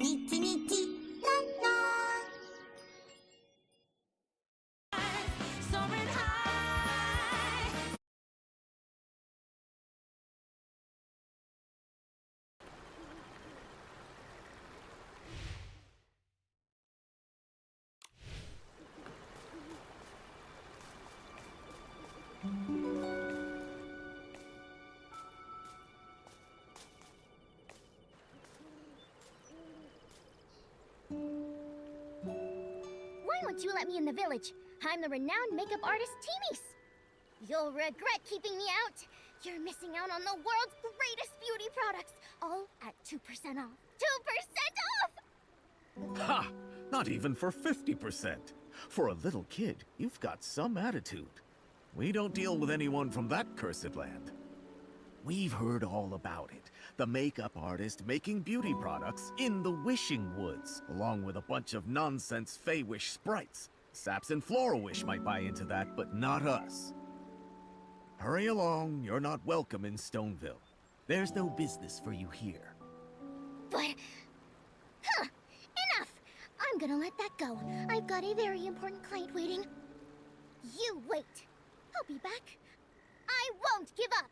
Nikki Nikki, la la. Soaring high. Why won't you let me in the village? I'm the renowned makeup artist Timis. You'll regret keeping me out. You're missing out on the world's greatest beauty products, all at 2% off. 2% off! Ha! Not even for 50%. For a little kid, you've got some attitude. We don't deal with anyone from that cursed land. We've heard all about it. The makeup artist making beauty products in the Wishing Woods, along with a bunch of nonsense Fey-Wish sprites. Saps and Flora-Wish might buy into that, but not us. Hurry along, you're not welcome in Stoneville. There's no business for you here. But... enough! I'm gonna let that go. I've got a very important client waiting. You wait. I'll be back. I won't give up!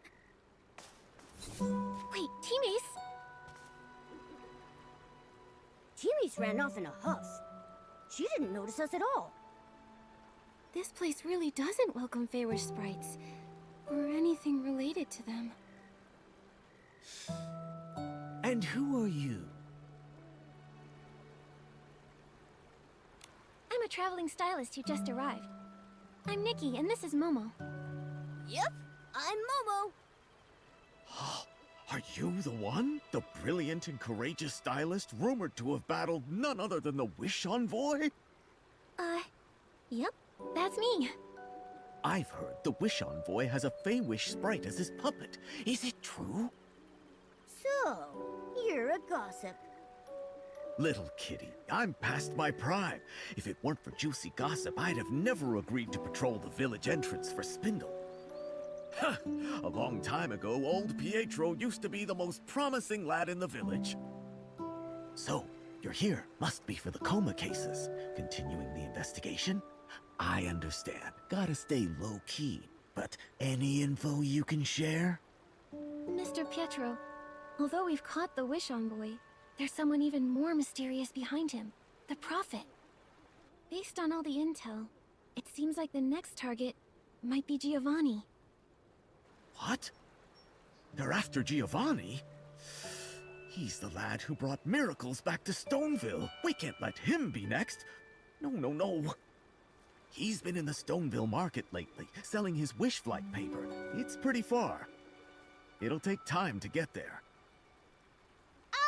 Wait, Timis? Timis ran off in a huff. She didn't notice us at all. This place really doesn't welcome Feywish sprites, or anything related to them. And who are you? I'm a traveling stylist who just arrived. I'm Nikki, and this is Momo. Yep, I'm Momo. Are you the one? The brilliant and courageous stylist rumored to have battled none other than the Wish Envoy? Yep, that's me. I've heard the Wish Envoy has a Fey-Wish sprite as his puppet. Is it true? So, you're a gossip. Little kitty, I'm past my prime. If it weren't for juicy gossip, I'd have never agreed to patrol the village entrance for Spindle. Huh, a long time ago, old Pietro used to be the most promising lad in the village. So, you're here. Must be for the coma cases. Continuing the investigation? I understand. Gotta stay low-key. But any info you can share? Mr. Pietro, although we've caught the Wish Envoy, there's someone even more mysterious behind him. The Prophet. Based on all the intel, it seems like the next target might be Giovanni. What? They're after Giovanni? He's the lad who brought miracles back to Stoneville. We can't let him be next. No. He's been in the Stoneville market lately, selling his wish flight paper. It's pretty far. It'll take time to get there.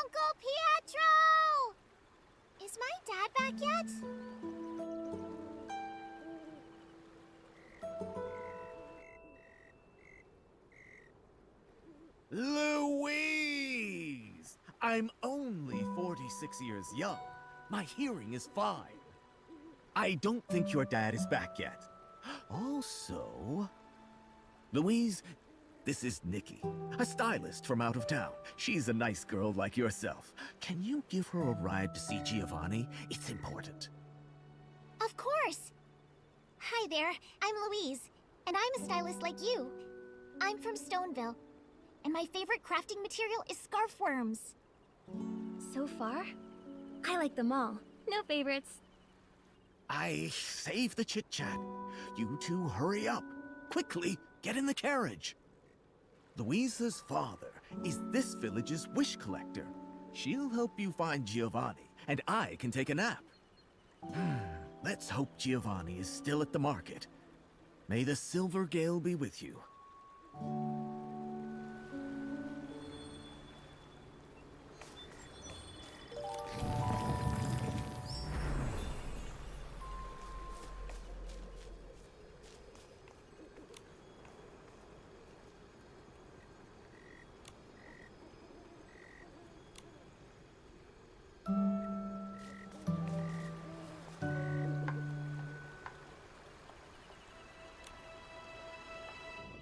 Uncle Pietro! Is my dad back yet? Louise! I'm only 46 years young. My hearing is fine. I don't think your dad is back yet. Also... Louise, this is Nikki, a stylist from out of town. She's a nice girl like yourself. Can you give her a ride to see Giovanni? It's important. Of course! Hi there, I'm Louise, and I'm a stylist like you. I'm from Stoneville, and my favorite crafting material is scarf worms. So far, I like them all. No favorites. I save the chit-chat. You two hurry up. Quickly, get in the carriage. Louisa's father is this village's wish collector. She'll help you find Giovanni, and I can take a nap. Let's hope Giovanni is still at the market. May the Silver Gale be with you.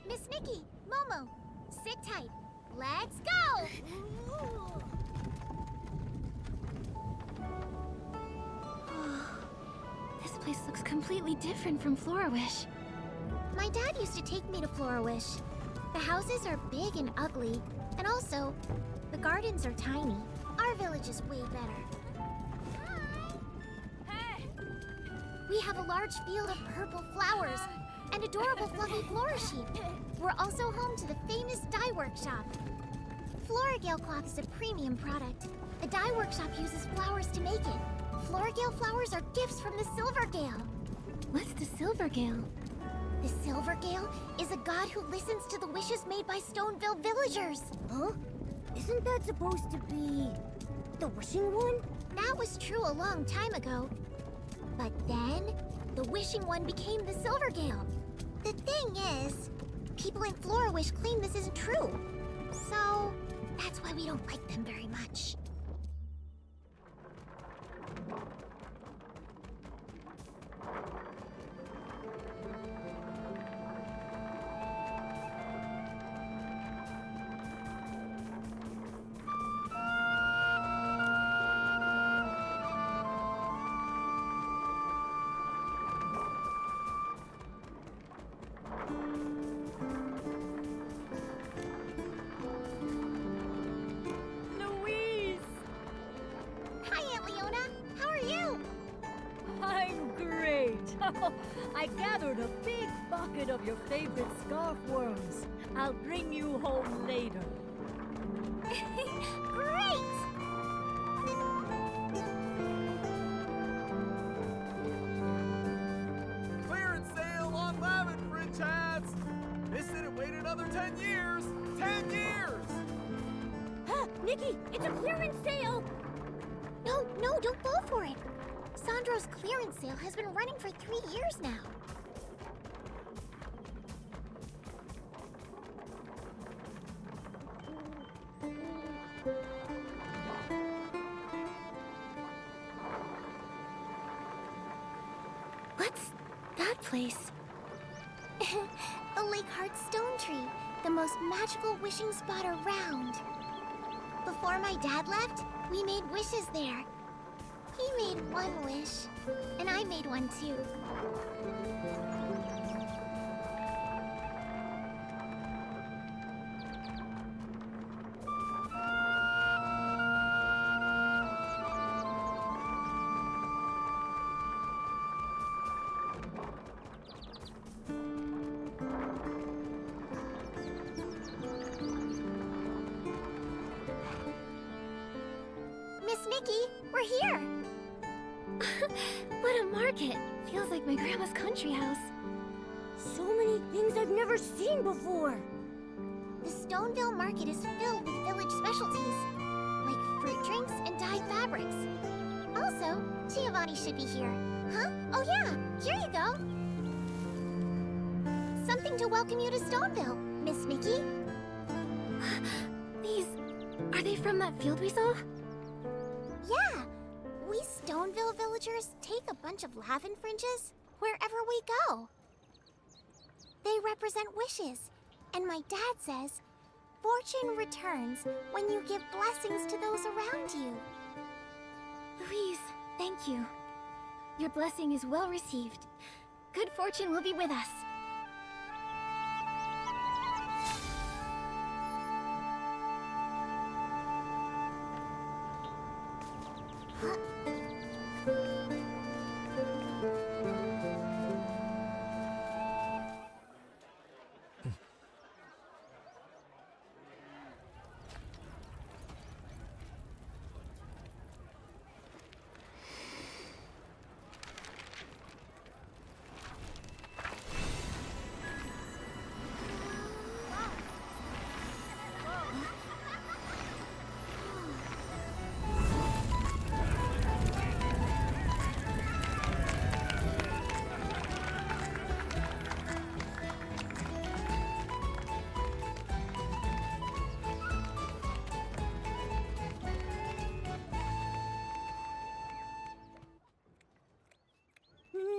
Miss Nikki, Momo, sit tight. Let's go! place looks completely different from Florawish. My dad used to take me to Florawish. The houses are big and ugly, and also, the gardens are tiny. Our village is way better. Hey! We have a large field of purple flowers and adorable fluffy flora sheep. We're also home to the famous dye workshop. Floragale cloth is a premium product. The dye workshop uses flowers to make it. Floragale flowers are gifts from the Silvergale. What's the Silvergale? The Silvergale is a god who listens to the wishes made by Stoneville villagers. Huh? Isn't that supposed to be the wishing one? That was true a long time ago. But then, the wishing one became the Silvergale. The thing is, people in Florawish claim this isn't true. So, that's why we don't like them very much. Louise! Hi, Aunt Leona. How are you? I'm great. I gathered a big bucket of your favorite scarf worms. I'll bring you home later. Great! Clearance sale on Lavin fringe hats! They said it waited another 10 years! 10 years! Huh, Nikki, it's a clearance sale! No, no, don't fall for it. Sandro's clearance sale has been running for 3 years now. What's that place? The Lakeheart Stone Tree, the most magical wishing spot around. Before my dad left, we made wishes there. He made one wish, and I made one too. Miss Nikki, we're here! What a market! Feels like my grandma's country house. So many things I've never seen before. The Stoneville Market is filled with village specialties, like fruit drinks and dyed fabrics. Also, Giovanni should be here. Huh? Oh yeah, here you go. Something to welcome you to Stoneville, Miss Nikki. These... are they from that field we saw? Yeah, we Stoneville villagers take a bunch of lavin fringes wherever we go. They represent wishes, and my dad says, fortune returns when you give blessings to those around you. Louise, thank you. Your blessing is well received. Good fortune will be with us.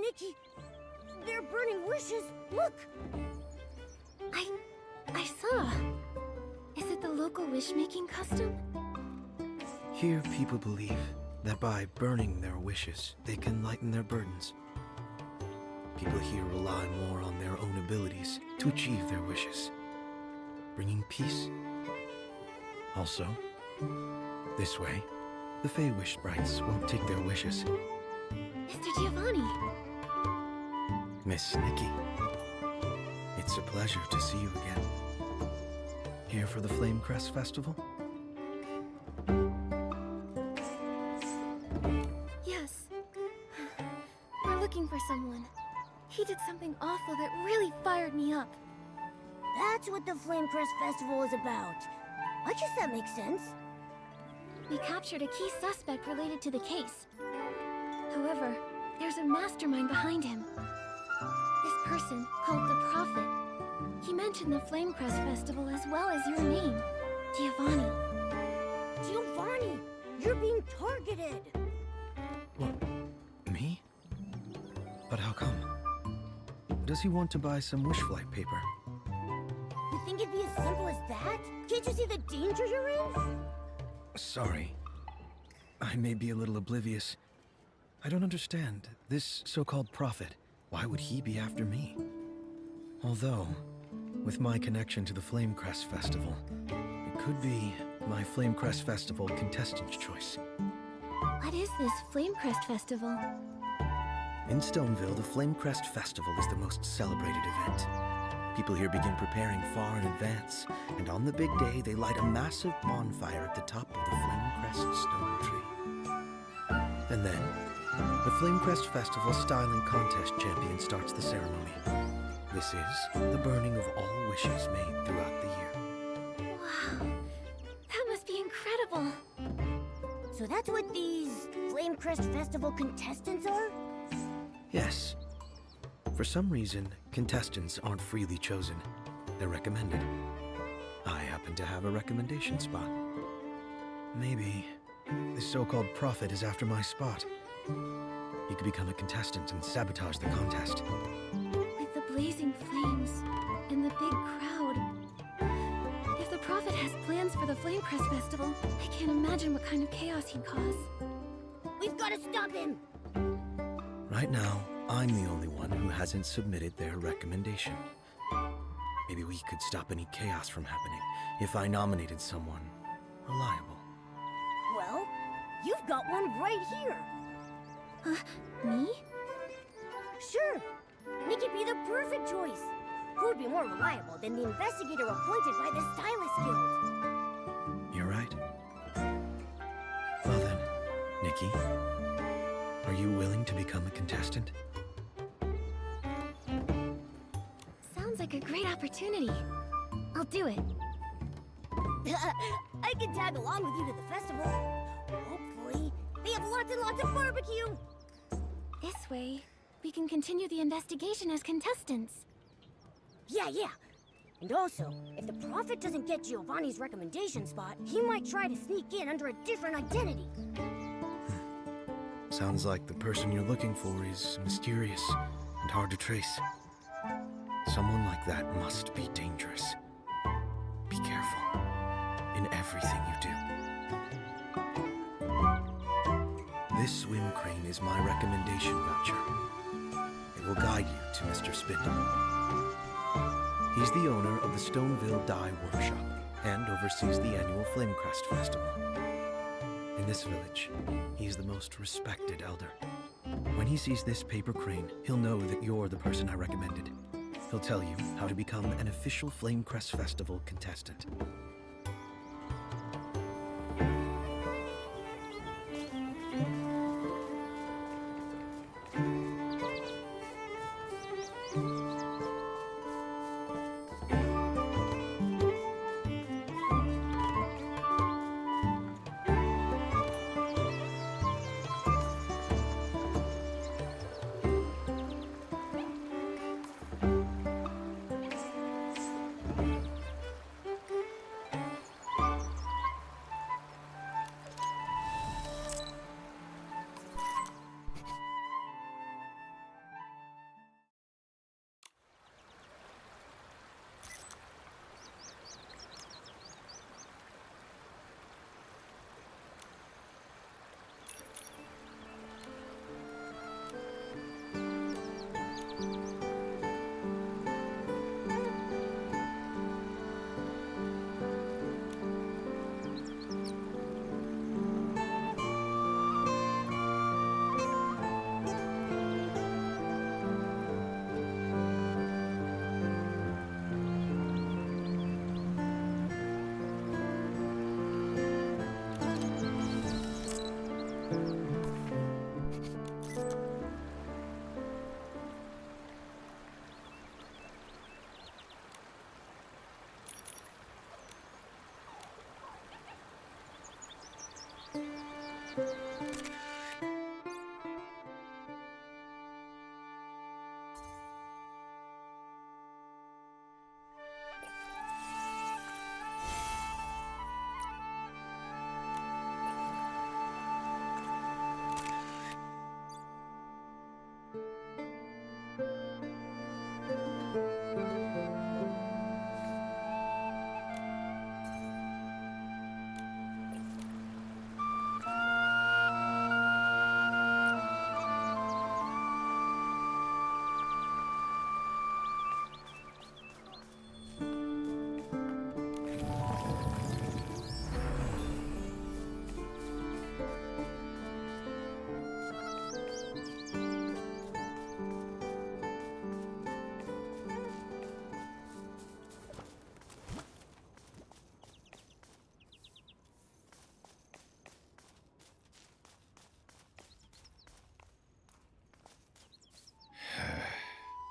Nikki, they're burning wishes. Look! I saw. Is it the local wish-making custom? Here people believe that by burning their wishes, they can lighten their burdens. people here rely more on their own abilities to achieve their wishes, bringing peace. Also, this way, the Fey-Wish sprites won't take their wishes. Mr. Giovanni! Miss Nikki, it's a pleasure to see you again. Here for the Flamecrest Festival? Yes. We're looking for someone. He did something awful that really fired me up. That's what the Flamecrest Festival is about. I guess that makes sense. We captured a key suspect related to the case. However, there's a mastermind behind him. This person, called the Prophet. He mentioned the Flamecrest Festival as well as your name, Giovanni. Giovanni, you're being targeted. What? Me? But how come? Does he want to buy some wish flight paper? You think it'd be as simple as that? Can't you see the danger you're in? Sorry. I may be a little oblivious. I don't understand. This so-called prophet, why would he be after me? Although, with my connection to the Flamecrest Festival, it could be my Flamecrest Festival contestant's choice. What is this Flamecrest Festival? In Stoneville, the Flamecrest Festival is the most celebrated event. People here begin preparing far in advance, and on the big day, they light a massive bonfire at the top of the Flamecrest stone tree. And then, the Flamecrest Festival Styling Contest champion starts the ceremony. This is the burning of all wishes made throughout the year. Wow. That must be incredible. So that's what these Flamecrest Festival contestants are? Yes. For some reason, contestants aren't freely chosen. They're recommended. I happen to have a recommendation spot. Maybe this so-called prophet is after my spot. He could become a contestant and sabotage the contest. With the blazing flames and the big crowd. If the prophet has plans for the Flamecrest Festival, I can't imagine what kind of chaos he'd cause. We've got to stop him! Right now, I'm the only one who hasn't submitted their recommendation. Maybe we could stop any chaos from happening if I nominated someone reliable. Well, you've got one right here. Me? Sure. Nikki'd be the perfect choice. Who would be more reliable than the investigator appointed by the Stylist Guild? You're right. Well then, Nikki, are you willing to become a contestant? Sounds like a great opportunity. I'll do it. I can tag along with you to the festival. Hopefully, they have lots and lots of barbecue. This way, we can continue the investigation as contestants. Yeah. And also, if the Prophet doesn't get Giovanni's recommendation spot, he might try to sneak in under a different identity. Sounds like the person you're looking for is mysterious and hard to trace. Someone like that must be dangerous. Be careful in everything you do. This swim crane is my recommendation voucher. It will guide you to Mr. Spindle. He's the owner of the Stoneville Dye Workshop and oversees the annual Flamecrest Festival. In this village, he's the most respected elder. When he sees this paper crane, he'll know that you're the person I recommended. He'll tell you how to become an official Flamecrest Festival contestant.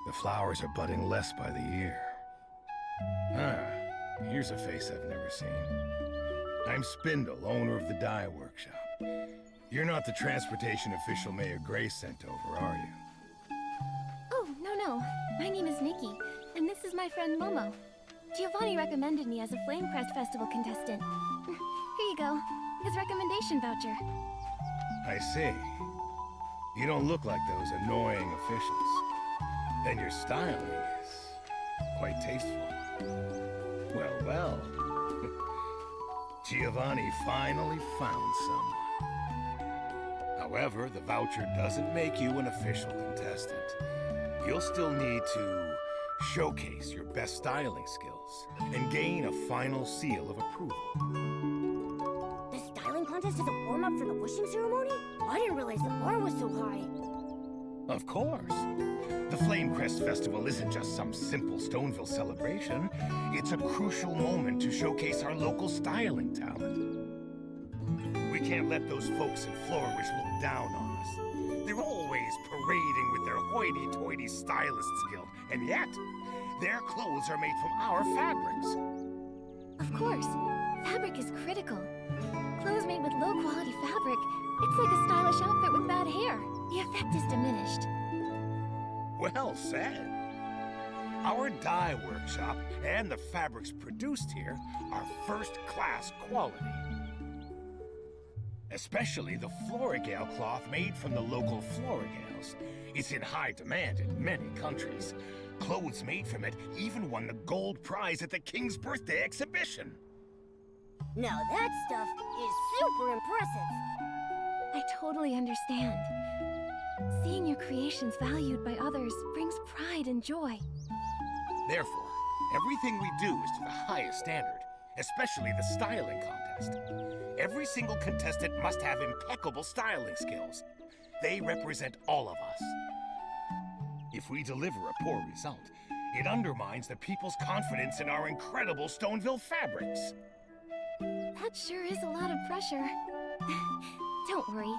The flowers are budding less by the year. Ah, here's a face I've never seen. I'm Spindle, owner of the dye workshop. You're not the transportation official Mayor Gray sent over, are you? Oh, no. My name is Nikki, and this is my friend Momo. Giovanni recommended me as a Flamecrest Festival contestant. Here you go. His recommendation voucher. I see. You don't look like those annoying officials. And your styling is quite tasteful. Well. Giovanni finally found someone. However, the voucher doesn't make you an official contestant. You'll still need to showcase your best styling skills and gain a final seal of approval. The styling contest is a warm-up for the wishing ceremony? I didn't realize the bar was so high. Of course. The Flamecrest Festival isn't just some simple Stoneville celebration. It's a crucial moment to showcase our local styling talent. We can't let those folks in Flourish look down on us. They're always parading with their hoity-toity stylist's guild, and yet, their clothes are made from our fabrics. Of course. Fabric is critical. Clothes made with low-quality fabric, it's like a stylish outfit with bad hair. The effect is diminished. Well said. Our dye workshop and the fabrics produced here are first-class quality. Especially the Florigale cloth made from the local Florigales. It's in high demand in many countries. Clothes made from it even won the gold prize at the King's Birthday exhibition. Now that stuff is super impressive. I totally understand. Seeing your creations valued by others brings pride and joy. Therefore, everything we do is to the highest standard, especially the styling contest. Every single contestant must have impeccable styling skills. They represent all of us. If we deliver a poor result, it undermines the people's confidence in our incredible Stoneville fabrics. That sure is a lot of pressure. Don't worry.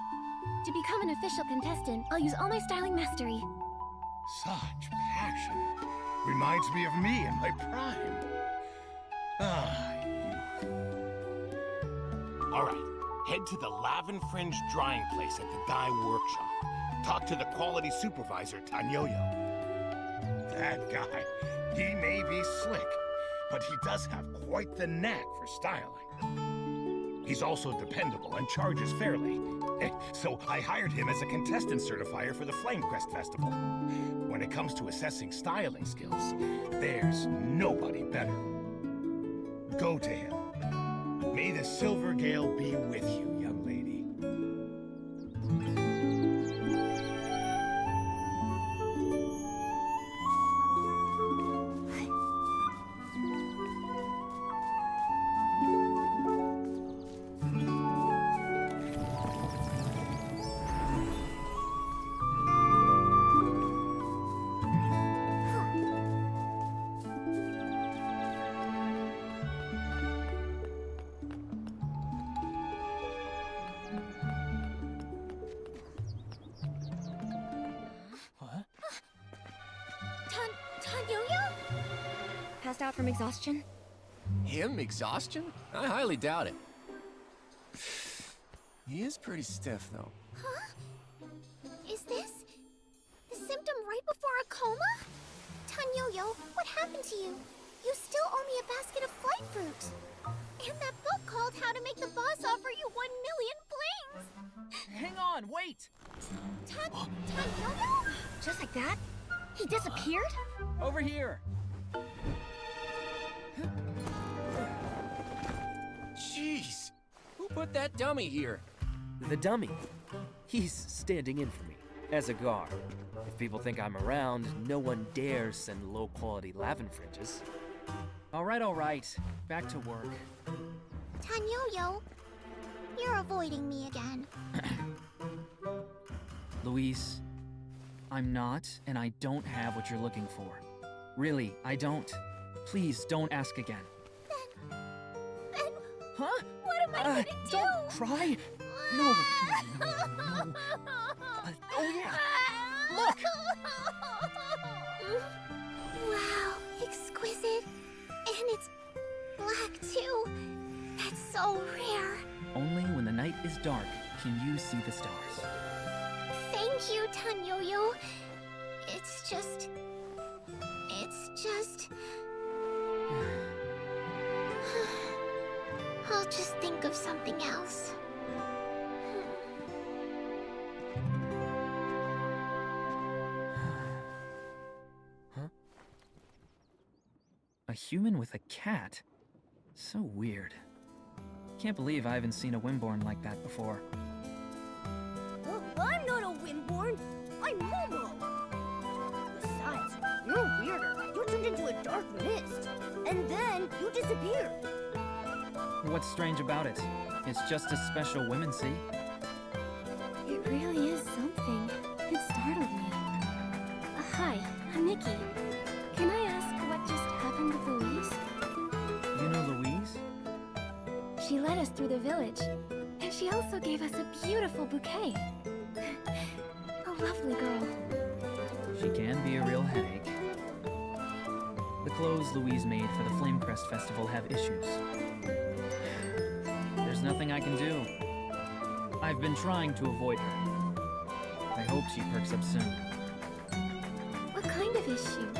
To become an official contestant, I'll use all my styling mastery. Such passion. Reminds me of me in my prime. Ah, youth. All right, head to the Lavin Fringe drying place at the dye workshop. Talk to the quality supervisor, Tanyoyo. That guy, he may be slick, but he does have quite the knack for styling. He's also dependable and charges fairly. So I hired him as a contestant certifier for the Flamecrest Festival. When it comes to assessing styling skills, there's nobody better. Go to him. May the Silver Gale be with you, young lady. Passed out from exhaustion? Him? Exhaustion? I highly doubt it. He is pretty stiff, though. Huh? Is this the symptom right before a coma? Tanyoyo, what happened to you? You still owe me a basket of flight fruit. And that book called How to Make the Boss Offer You 1,000,000 blings. Hang on, wait! Tanyoyo? Just like that? He disappeared? Over here! Jeez! Who put that dummy here? The dummy. He's standing in for me, as a guard. If people think I'm around, no one dares send low-quality lavin fringes. All right. Back to work. Tanyoyo, you're avoiding me again. Louise, I'm not, and I don't have what you're looking for. Really, I don't. Please, don't ask again. Then Huh? what am I gonna do? Don't cry! No. Oh yeah! Look! Wow, exquisite. And it's black too. That's so rare. Only when the night is dark can you see the stars. Thank you, Tanyoyo. It's just... I'll just think of something else. Huh? A human with a cat? So weird. Can't believe I haven't seen a Wimborn like that before. Well, I'm not a Wimborn. I'm Momo. Besides, you're weirder. You turned into a dark mist. And then you disappeared. What's strange about it? It's just as special women see. It really is something. It startled me. Hi, I'm Nikki. Can I ask what just happened with Louise? You know Louise? She led us through the village, and she also gave us a beautiful bouquet. A lovely girl. She can be a real headache. The clothes Louise made for the Flamecrest Festival have issues. There's nothing I can do. I've been trying to avoid her. I hope she perks up soon. What kind of issue?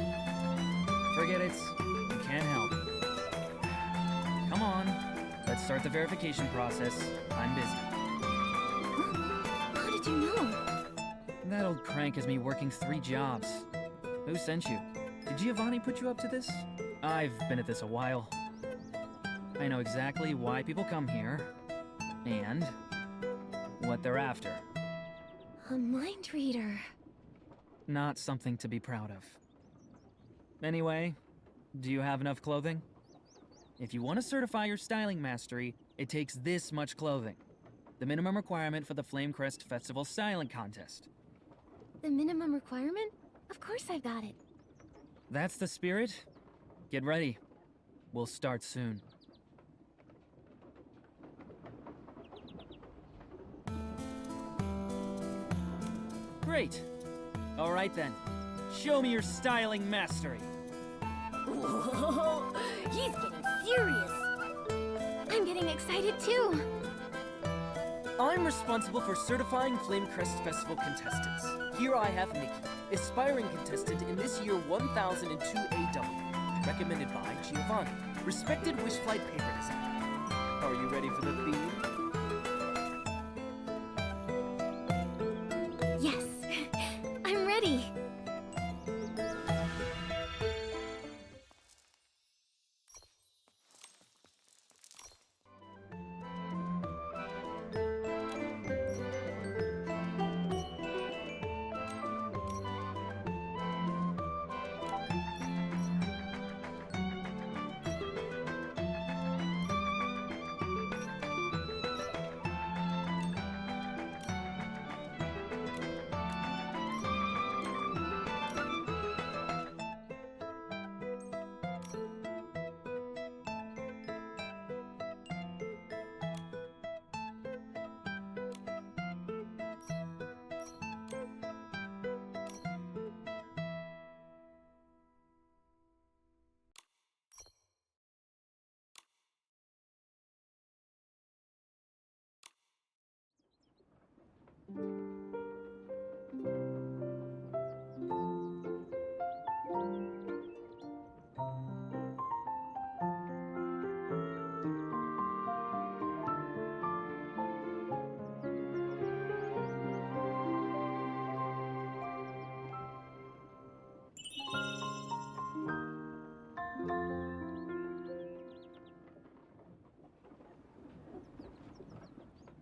Forget it. You can't help. Come on. Let's start the verification process. I'm busy. How did you know? That old crank has me working 3 jobs. Who sent you? Did Giovanni put you up to this? I've been at this a while. I know exactly why people come here, and what they're after. A mind reader. Not something to be proud of. Anyway, do you have enough clothing? If you want to certify your styling mastery, it takes this much clothing. The minimum requirement for the Flamecrest Festival Styling Contest. The minimum requirement? Of course I've got it. That's the spirit. Get ready. We'll start soon. Great. All right then. Show me your styling mastery. Whoa, he's getting serious. I'm getting excited too. I'm responsible for certifying Flamecrest Festival contestants. Here I have Nikki, aspiring contestant in this year 1002 AW, recommended by Giovanni, respected wish flight paper designer. Are you ready for the theme? Yes, I'm ready.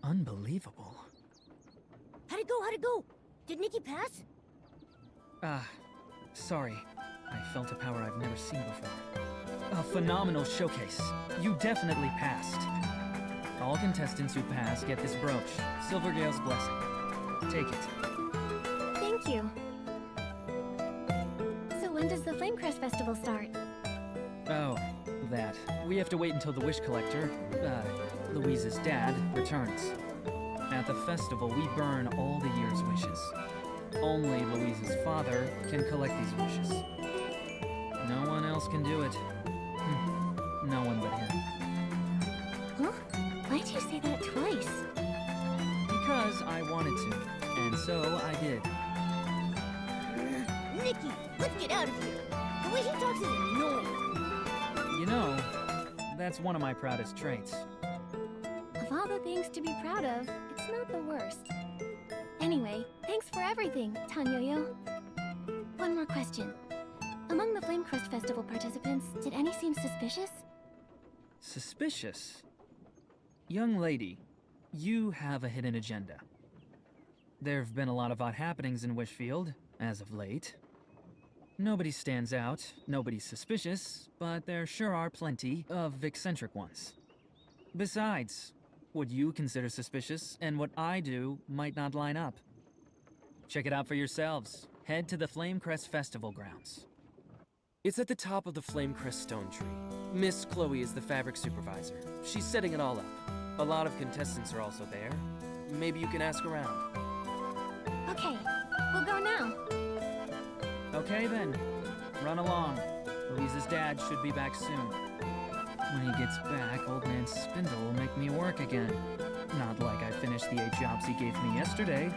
Unbelievable. How'd it go? How'd it go? Did Nikki pass? Sorry. I felt a power I've never seen before. A phenomenal showcase. You definitely passed. All contestants who pass get this brooch, Silvergale's blessing. Take it. Thank you. So when does the Flamecrest Festival start? Oh, that. We have to wait until the wish collector, Louise's dad, returns. At the festival, we burn all the year's wishes. Only Louise's father can collect these wishes. No one else can do it. No one but him. Huh? Why'd you say that twice? Because I wanted to, and so I did. Nikki, let's get out of here. The way he talks is annoying. You know, that's one of my proudest traits. Of all the things to be proud of, it's not the worst. Anyway, thanks for everything, Tanyoyo. One more question. Among the Flamecrest Festival participants, did any seem suspicious? Suspicious? Young lady, you have a hidden agenda. There've been a lot of odd happenings in Wishfield, as of late. Nobody stands out, nobody's suspicious, but there sure are plenty of eccentric ones. Besides, what you consider suspicious and what I do might not line up. Check it out for yourselves. Head to the Flamecrest Festival grounds. It's at the top of the Flamecrest stone tree. Miss Chloe is the fabric supervisor. She's setting it all up. A lot of contestants are also there. Maybe you can ask around. Okay, we'll go now. Okay then, run along. Louise's dad should be back soon. When he gets back, Old Man Spindle will make me work again. Not like I finished the 8 jobs he gave me yesterday.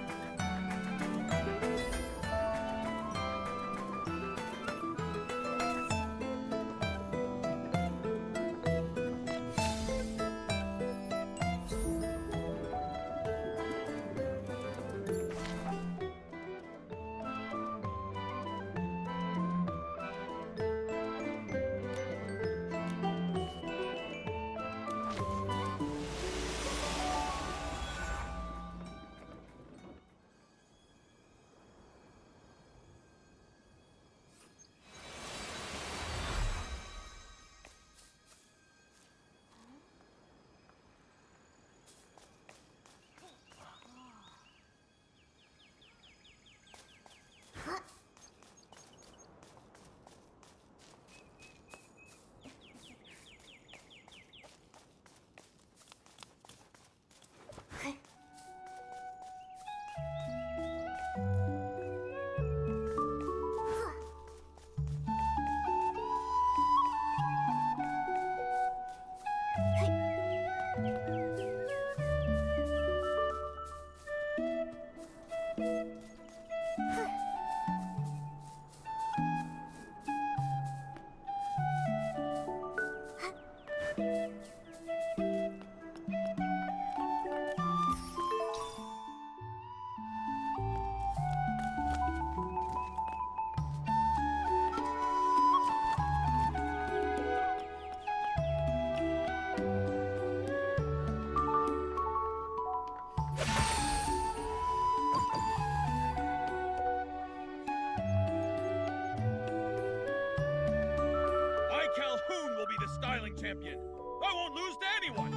Champion. I won't lose to anyone.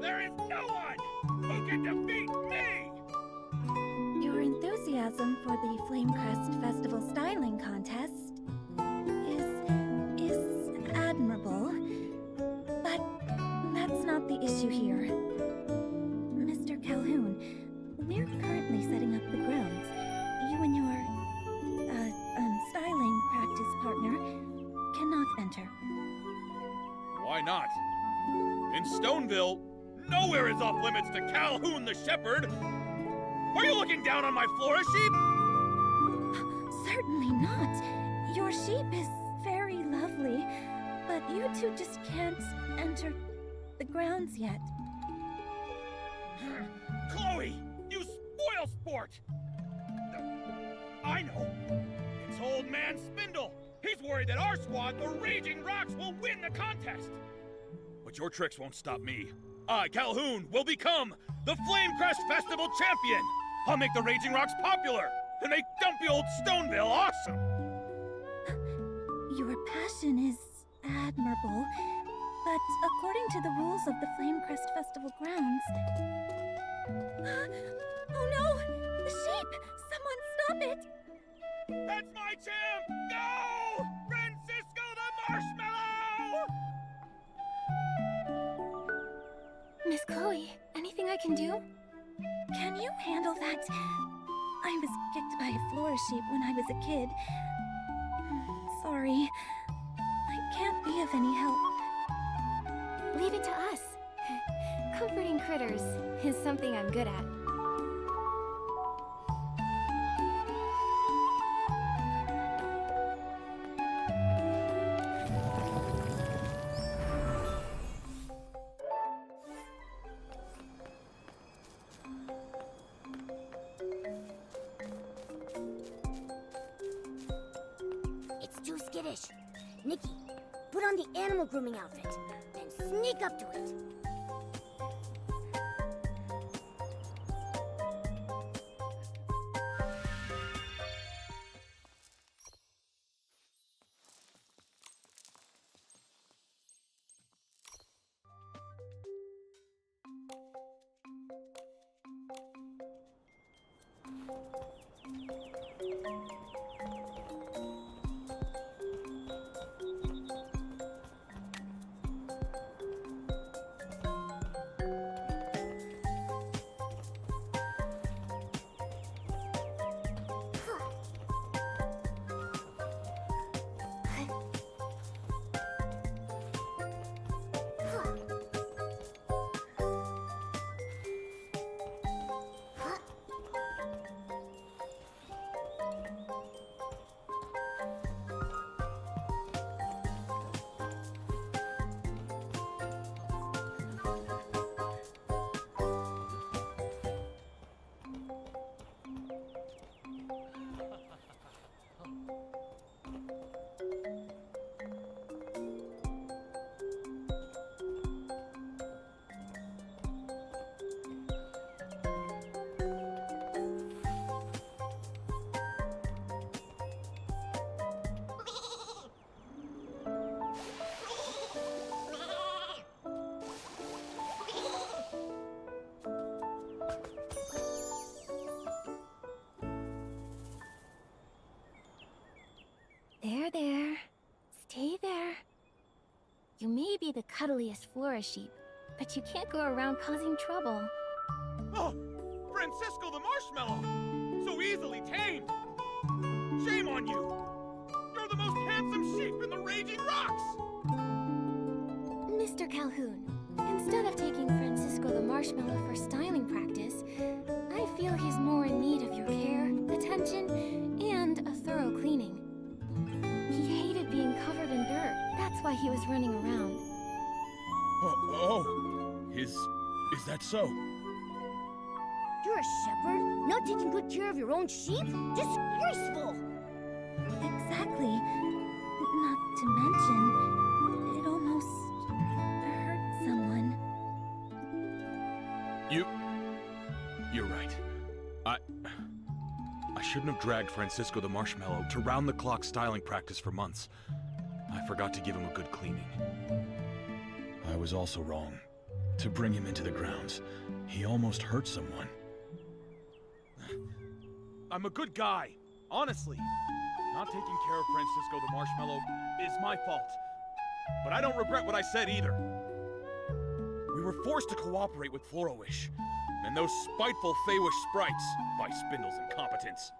There is no one who can defeat me. Your enthusiasm for the Flamecrest Festival Styling Contest is admirable, but that's not the issue here. Mr. Calhoun, we're currently setting up the grounds. You and your, styling practice partner cannot enter. Why not? In Stoneville, nowhere is off limits to Calhoun the Shepherd! Are you looking down on my Flora sheep? Certainly not. Your sheep is very lovely, but you two just can't enter the grounds yet. Chloe, you spoil sport! I know. It's old man Spindle. He's worried that our squad, the Raging Rocks, will win the contest. But your tricks won't stop me. I, Calhoun, will become the Flamecrest Festival champion. I'll make the Raging Rocks popular and make dumpy old Stoneville awesome. Your passion is admirable, but according to the rules of the Flamecrest Festival grounds... Oh no! The sheep! Someone stop it! That's my champ! Go! Francisco the Marshmallow! Miss Chloe, anything I can do? Can you handle that? I was kicked by a Flora sheep when I was a kid. Sorry. I can't be of any help. Leave it to us. Comforting critters is something I'm good at. It's too skittish. Nikki, put on the animal grooming outfit, then sneak up to it. There. Stay there. You may be the cuddliest Flora sheep, but you can't go around causing trouble. Oh, Francisco the Marshmallow! So easily tamed! Shame on you! You're the most handsome sheep in the Raging Rocks! Mr. Calhoun, instead of taking Francisco the Marshmallow for styling practice, I feel he's more in need of your care, attention, and a thorough cleaning. He hated being covered in dirt. That's why he was running around. Is that so? You're a shepherd, not taking good care of your own sheep? Disgraceful! Exactly. Not to mention, it almost hurt someone. You're right. I shouldn't have dragged Francisco the Marshmallow to round-the-clock styling practice for months. I forgot to give him a good cleaning. I was also wrong. To bring him into the grounds, he almost hurt someone. I'm a good guy, honestly. Not taking care of Francisco the Marshmallow is my fault. But I don't regret what I said either. We were forced to cooperate with Floro-Wish, and those spiteful Feywish sprites by Spindle's incompetence.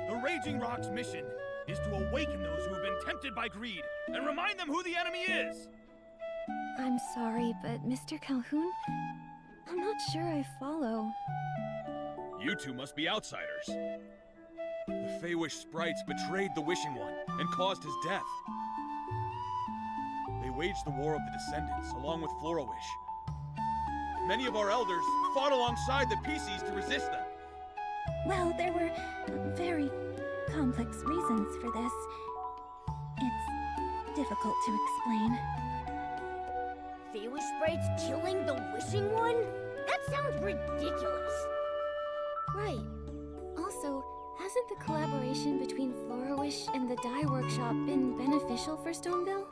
The Raging Rock's mission is to awaken those who have been tempted by greed and remind them who the enemy is. I'm sorry, but Mr. Calhoun, I'm not sure I follow. You two must be outsiders. The Feywish sprites betrayed the Wishing One and caused his death. They waged the War of the Descendants along with Florowish. Many of our elders fought alongside the PCs to resist them. Well, there were very complex reasons for this. It's difficult to explain. Feywish sprites killing the Wishing One? That sounds ridiculous. Right. Also, hasn't the collaboration between Florowish and the Dye Workshop been beneficial for Stoneville?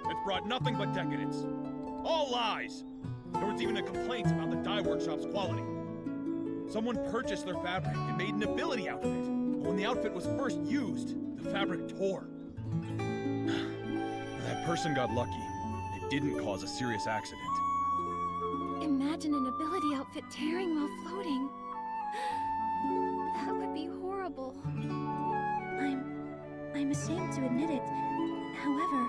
It's brought nothing but decadence. All lies. There was even a complaint about the Dye Workshop's quality. Someone purchased their fabric and made an ability out of it. But when the outfit was first used, the fabric tore. That person got lucky. It didn't cause a serious accident. Imagine an ability outfit tearing while floating. That would be horrible. I'm ashamed to admit it. However,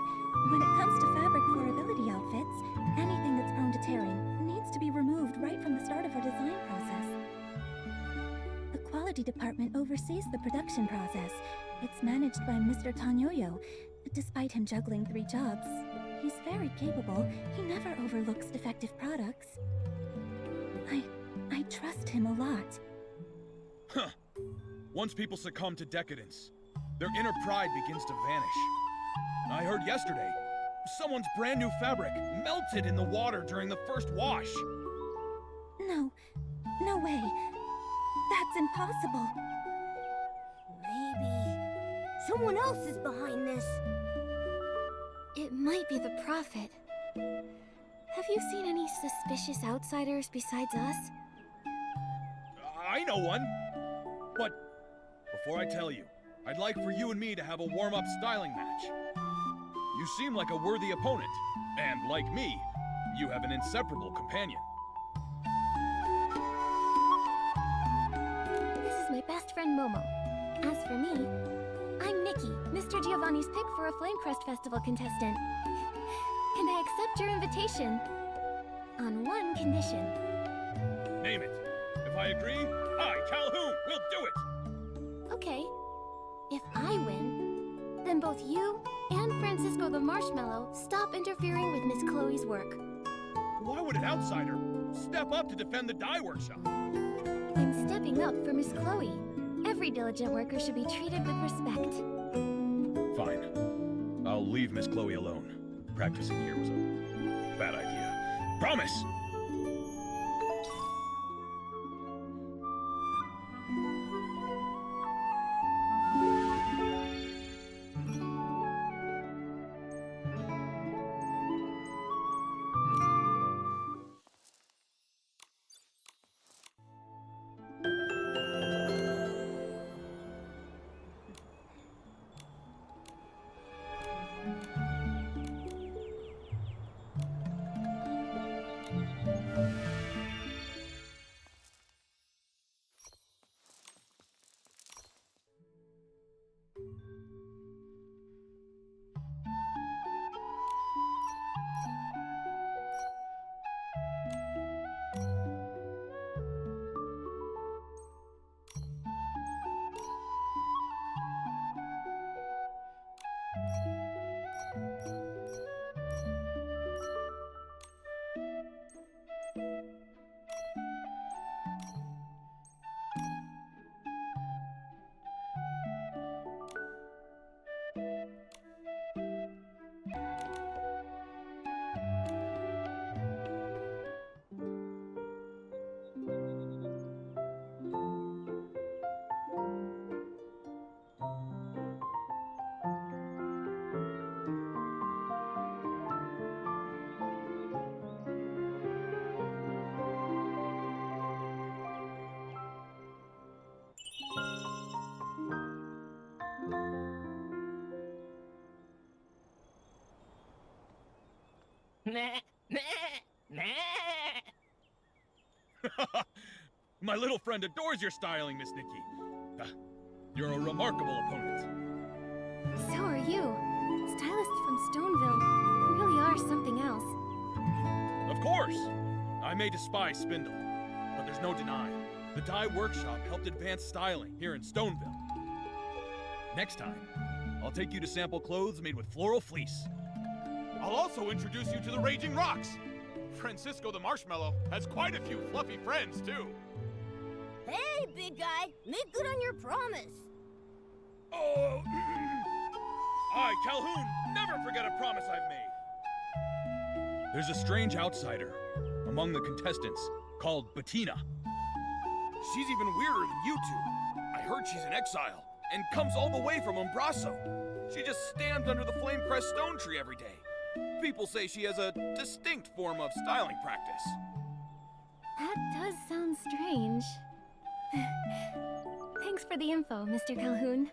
when it comes to fabric for ability outfits, anything that's prone to tearing needs to be removed right from the start of our design process. The quality department oversees the production process. It's managed by Mr. Tanyoyo. Despite him juggling 3 jobs, he's very capable. He never overlooks defective products. I trust him a lot. Huh. Once people succumb to decadence, their inner pride begins to vanish. I heard yesterday, someone's brand new fabric melted in the water during the first wash. No way. That's impossible. Maybe someone else is behind this. It might be the Prophet. Have you seen any suspicious outsiders besides us? I know one. But before I tell you, I'd like for you and me to have a warm-up styling match. You seem like a worthy opponent, and like me, you have an inseparable companion. This is my best friend Momo. As for me, I'm Nikki, Mr. Giovanni's pick for a Flamecrest Festival contestant. And I accept your invitation. On one condition. Name it. If I agree, I, Calhoun, will do it! Okay. If I win, then both you and Francisco the Marshmallow stop interfering with Miss Chloe's work. Why would an outsider step up to defend the Dye Workshop? I'm stepping up for Miss Chloe. Every diligent worker should be treated with respect. Fine. I'll leave Miss Chloe alone. Practicing here was a bad idea. Promise! My little friend adores your styling, Miss Nikki. You're a remarkable opponent. So are you. Stylists from Stoneville really are something else. Of course! I may despise Spindle, but there's no denying. The dye workshop helped advance styling here in Stoneville. Next time, I'll take you to sample clothes made with floral fleece. I'll also introduce you to the Raging Rocks. Francisco the Marshmallow has quite a few fluffy friends, too. Hey, big guy, make good on your promise. Oh, I, Calhoun, never forget a promise I've made. There's a strange outsider among the contestants called Bettina. She's even weirder than you two. I heard she's in exile and comes all the way from Umbraso. She just stands under the Flamecrest stone tree every day. People say she has a distinct form of styling practice. That does sound strange. Thanks for the info, Mr. Calhoun.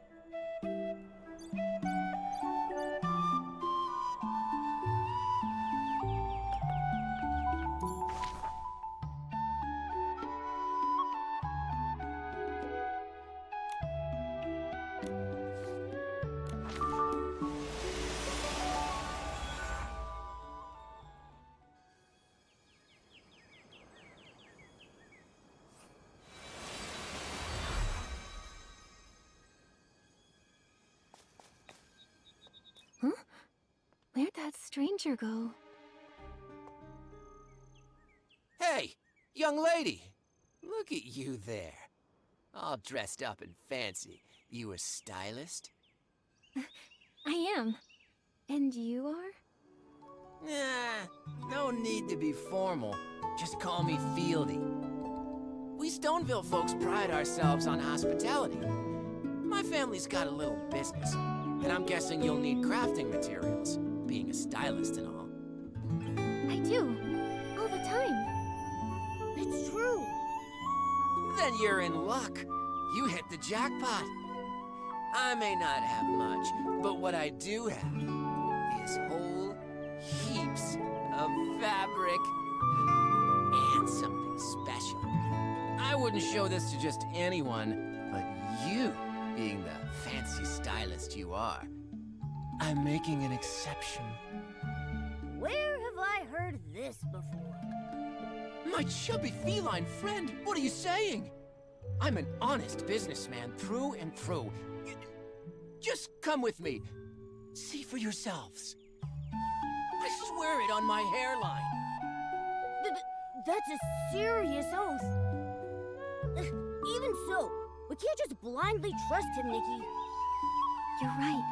Huh? Where'd that stranger go? Hey, young lady! Look at you there. All dressed up and fancy. You a stylist? I am. And you are? Nah, no need to be formal. Just call me Fieldy. We Stoneville folks pride ourselves on hospitality. My family's got a little business, and I'm guessing you'll need crafting materials, being a stylist and all. I do. All the time. It's true. Then you're in luck. You hit the jackpot. I may not have much, but what I do have is whole heaps of fabric and something special. I wouldn't show this to just anyone, but you, being the fancy stylist you are, I'm making an exception. Where have I heard this before? My chubby feline friend, what are you saying? I'm an honest businessman through and through. Just come with me. See for yourselves. I swear it on my hairline. That's a serious oath. Even so, we can't just blindly trust him, Nikki. You're right.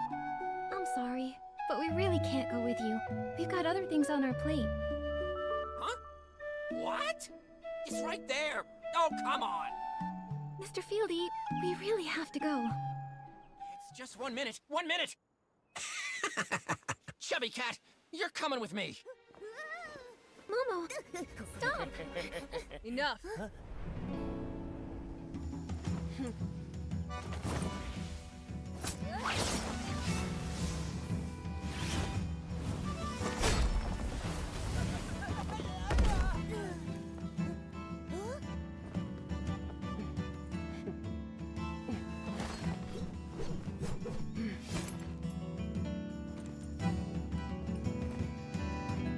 I'm sorry, but we really can't go with you. We've got other things on our plate. Huh? What? It's right there. Oh, come on. Mr. Fieldy, we really have to go. It's just 1 minute. 1 minute! Chubby cat, you're coming with me. Momo, stop! Enough.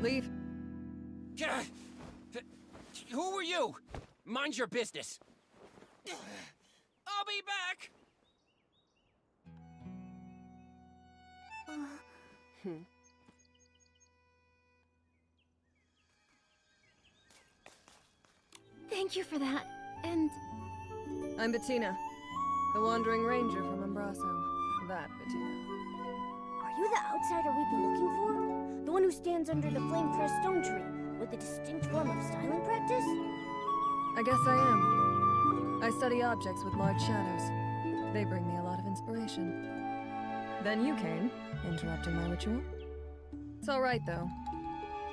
Leave. Who are you? Mind your business. I'll be back. Thank you for that. And I'm Bettina, the Wandering Ranger from Umbraso. That Bettina. Are you the outsider we've been looking for? The one who stands under the Flamecrest stone tree with a distinct form of styling practice? I guess I am. I study objects with large shadows. They bring me a lot of inspiration. Then you came, interrupting my ritual. It's all right, though.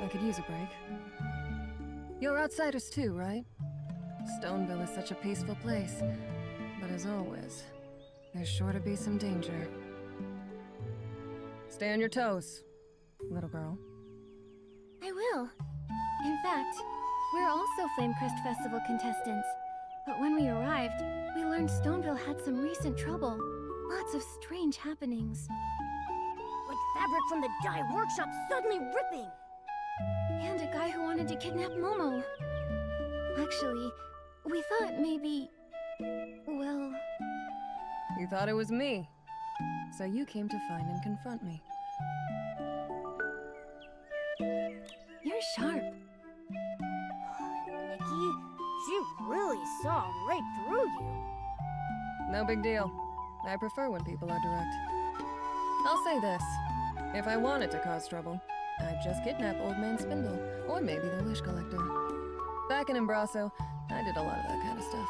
I could use a break. You're outsiders too, right? Stoneville is such a peaceful place. But as always, there's sure to be some danger. Stay on your toes, little girl. I will. In fact, we're also Flamecrest Festival contestants. But when we arrived, we learned Stoneville had some recent trouble. Lots of strange happenings. Like fabric from the dye workshop suddenly ripping! And a guy who wanted to kidnap Momo. Actually, We thought maybe... well... You thought it was me. So you came to find and confront me. You're sharp. Nikki, she really saw right through you. No big deal. I prefer when people are direct. I'll say this. If I wanted to cause trouble, I'd just kidnap Old Man Spindle, or maybe the Wish Collector. Back in Embraso, I did a lot of that kind of stuff.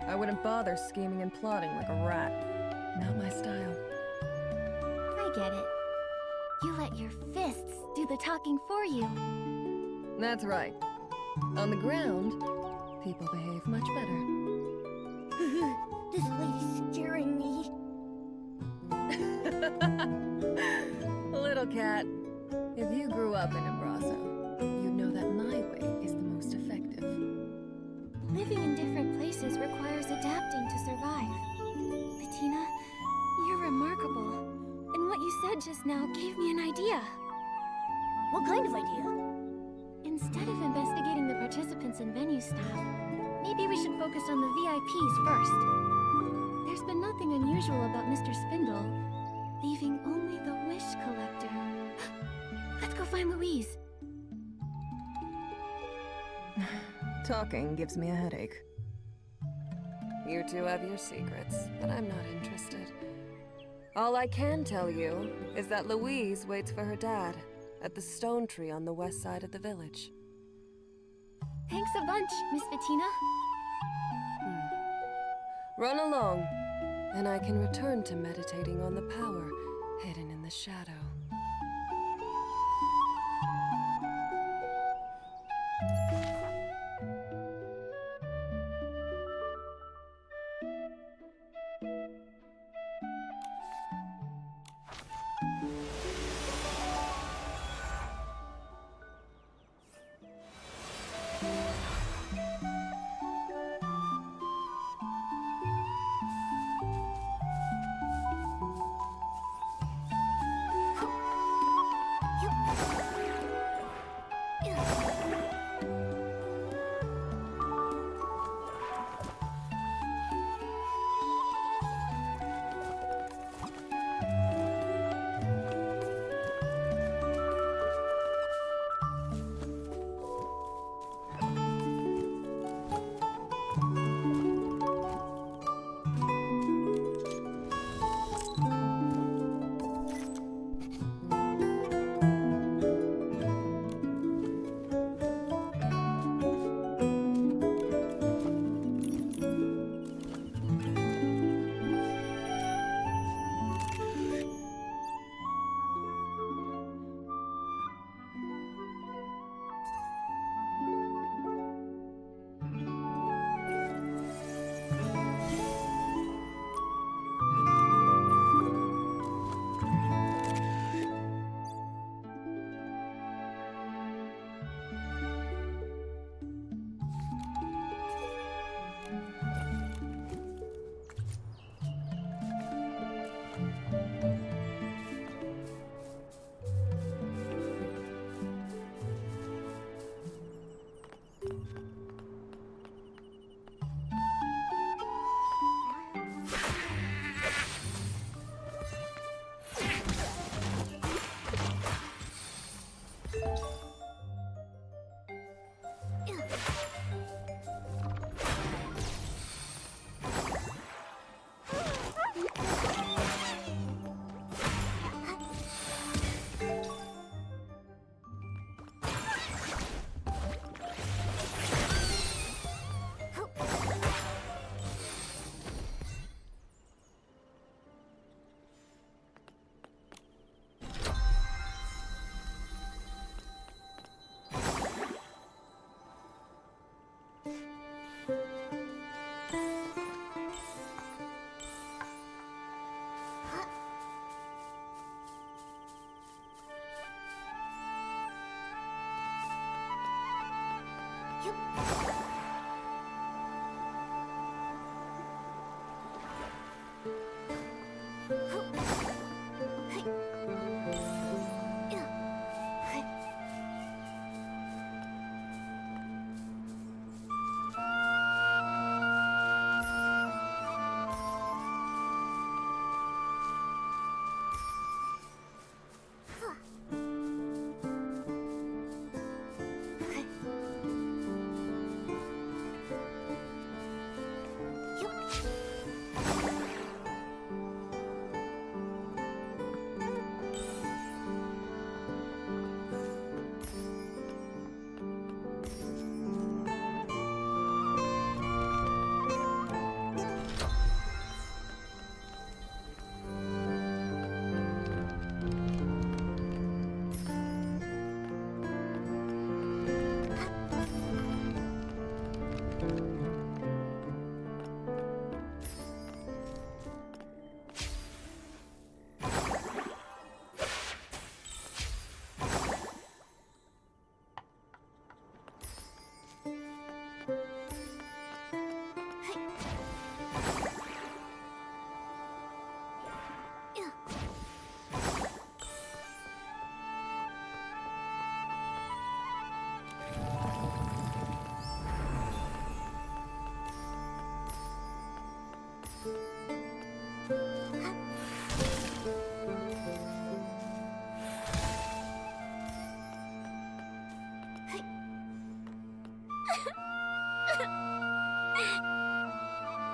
I wouldn't bother scheming and plotting like a rat. Not my style. I get it. You let your fists do the talking for you. That's right. On the ground, people behave much better. This lady's scaring me. Little cat, if you grew up in Embraso, you'd know that my way is the most effective. Living in different places requires adapting to survive. Bettina, you're remarkable. And what you said just now gave me an idea. What kind of idea? Instead of investigating the participants and venue staff, maybe we should focus on the VIPs first. There's been nothing unusual about Mr. Spindle, leaving only the Wish Collector. Let's go find Louise. Talking gives me a headache. You two have your secrets, but I'm not interested. All I can tell you is that Louise waits for her dad at the stone tree on the west side of the village. Thanks a bunch, Miss Bettina. Run along, and I can return to meditating on the power hidden in the shadow.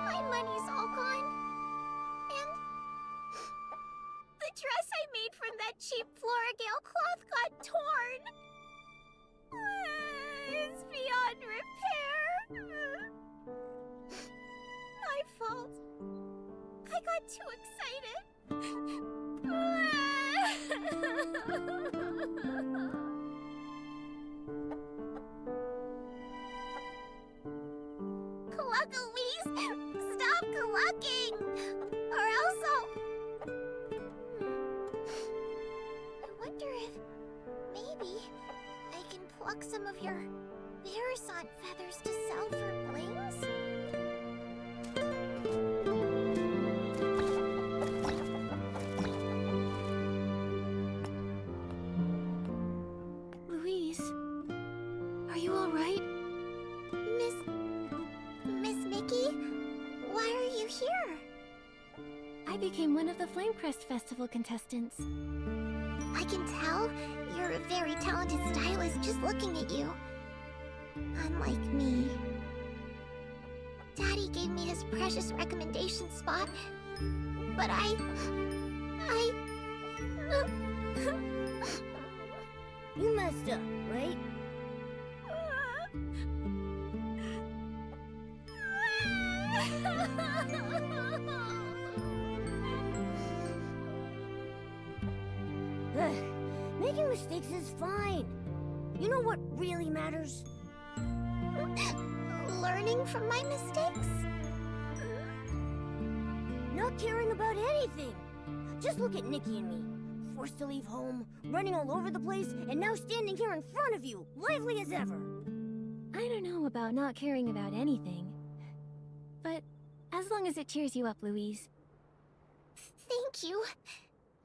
My money's all gone. And the dress I made from that cheap Floragale cloth got torn. It's beyond repair. My fault. I got too excited. Louise, stop clucking, or else I'll... I wonder if maybe I can pluck some of your Resonite feathers to sell for blings? Louise, are you all right? Miss Nikki? Why are you here? I became one of the Flamecrest Festival contestants. I can tell you're a very talented stylist just looking at you. Unlike me. Daddy gave me his precious recommendation spot, but You messed up, right? Making mistakes is fine. You know what really matters? Learning from my mistakes? Not caring about anything. Just look at Nikki and me. Forced to leave home, running all over the place, and now standing here in front of you, lively as ever. I don't know about not caring about anything. But as long as it cheers you up, Louise. Thank you.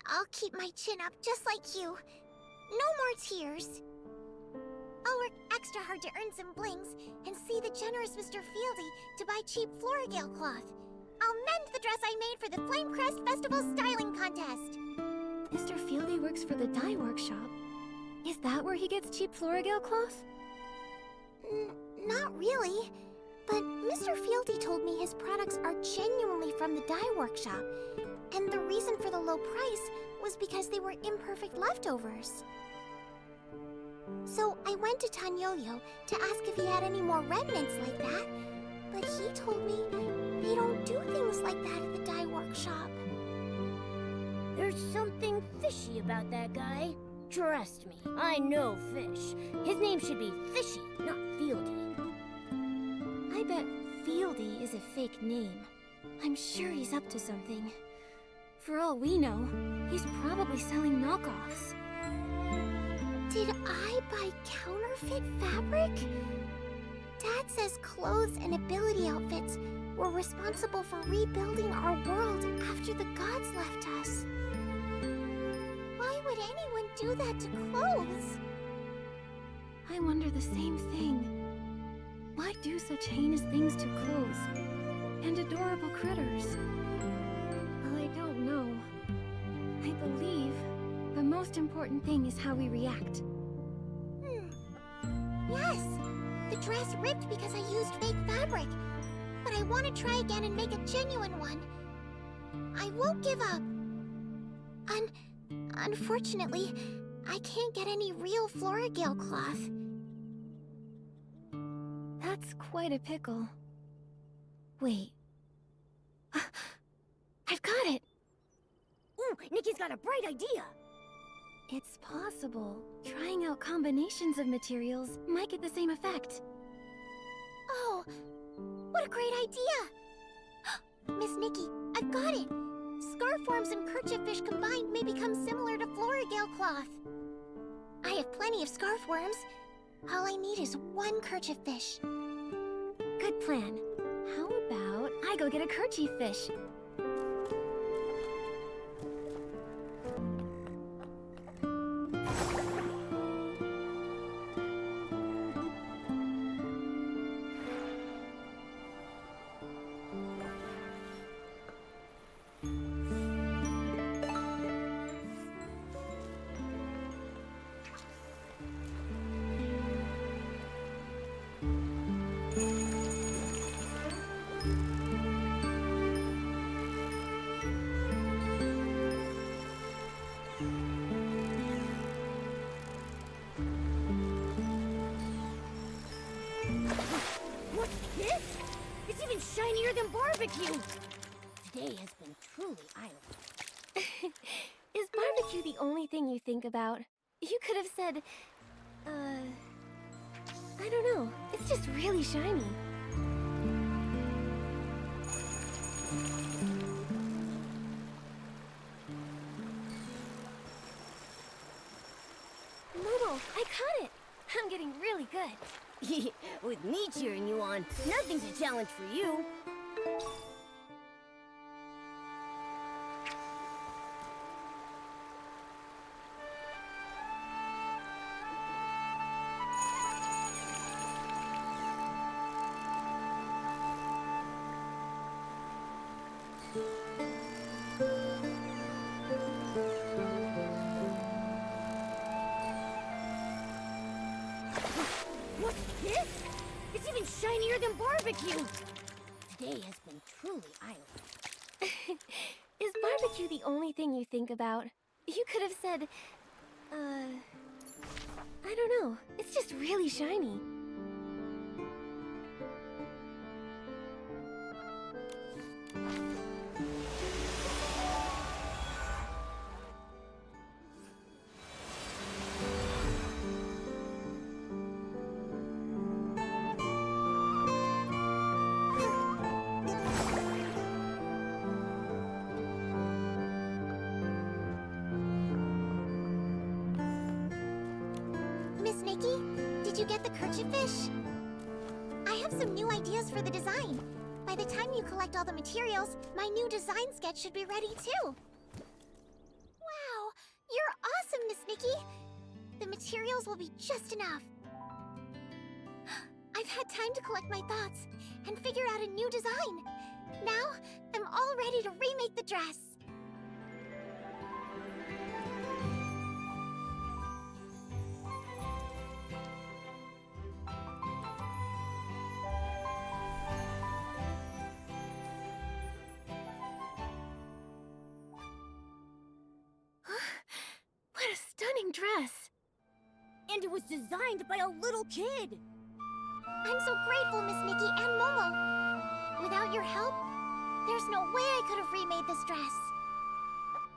I'll keep my chin up just like you. No more tears. I'll work extra hard to earn some blings and see the generous Mr. Fieldy to buy cheap Floragale cloth. I'll mend the dress I made for the Flamecrest Festival Styling Contest. Mr. Fieldy works for the dye workshop. Is that where he gets cheap Floragale cloth? Not really. But Mr. Fieldy told me his products are genuinely from the dye workshop. And the reason for the low price was because they were imperfect leftovers. So I went to Tanyoyo to ask if he had any more remnants like that. But he told me they don't do things like that at the dye workshop. There's something fishy about that guy. Trust me, I know fish. His name should be Fishy, not Fieldy. I bet Fieldy is a fake name. I'm sure he's up to something. For all we know, he's probably selling knockoffs. Did I buy counterfeit fabric? Dad says clothes and ability outfits were responsible for rebuilding our world after the gods left us. Why would anyone do that to clothes? I wonder the same thing. Why do such heinous things to clothes and adorable critters? Well, I don't know. I believe the most important thing is how we react. Yes, the dress ripped because I used fake fabric. But I want to try again and make a genuine one. I won't give up. Unfortunately, I can't get any real Floragale cloth. That's quite a pickle. Wait. I've got it! Ooh, Nikki's got a bright idea! It's possible. Trying out combinations of materials might get the same effect. Oh, what a great idea! Miss Nikki, I've got it! Scarf worms and kerchief fish combined may become similar to Floragale cloth. I have plenty of scarf worms. All I need is one kerchief fish. Good plan. How about I go get a kerchief fish? this? It's even shinier than barbecue! Today has been truly eye-opening. Is barbecue the only thing you think about? You could have said, I don't know. It's just really shiny. Momo, I caught it! I'm getting really good. With me cheering you on, nothing's a challenge for you. What's this? It's even shinier than barbecue! Today has been truly eye-opening. Is barbecue the only thing you think about? You could have said, I don't know. It's just really shiny. Miss Nikki, did you get the kerchief fish? I have some new ideas for the design. By the time you collect all the materials, my new design sketch should be ready too. Wow, you're awesome, Miss Nikki. The materials will be just enough. I've had time to collect my thoughts and figure out a new design. Now, I'm all ready to remake the dress. What a stunning dress! And it was designed by a little kid! I'm so grateful, Miss Nikki and Momo. Without your help, there's no way I could have remade this dress.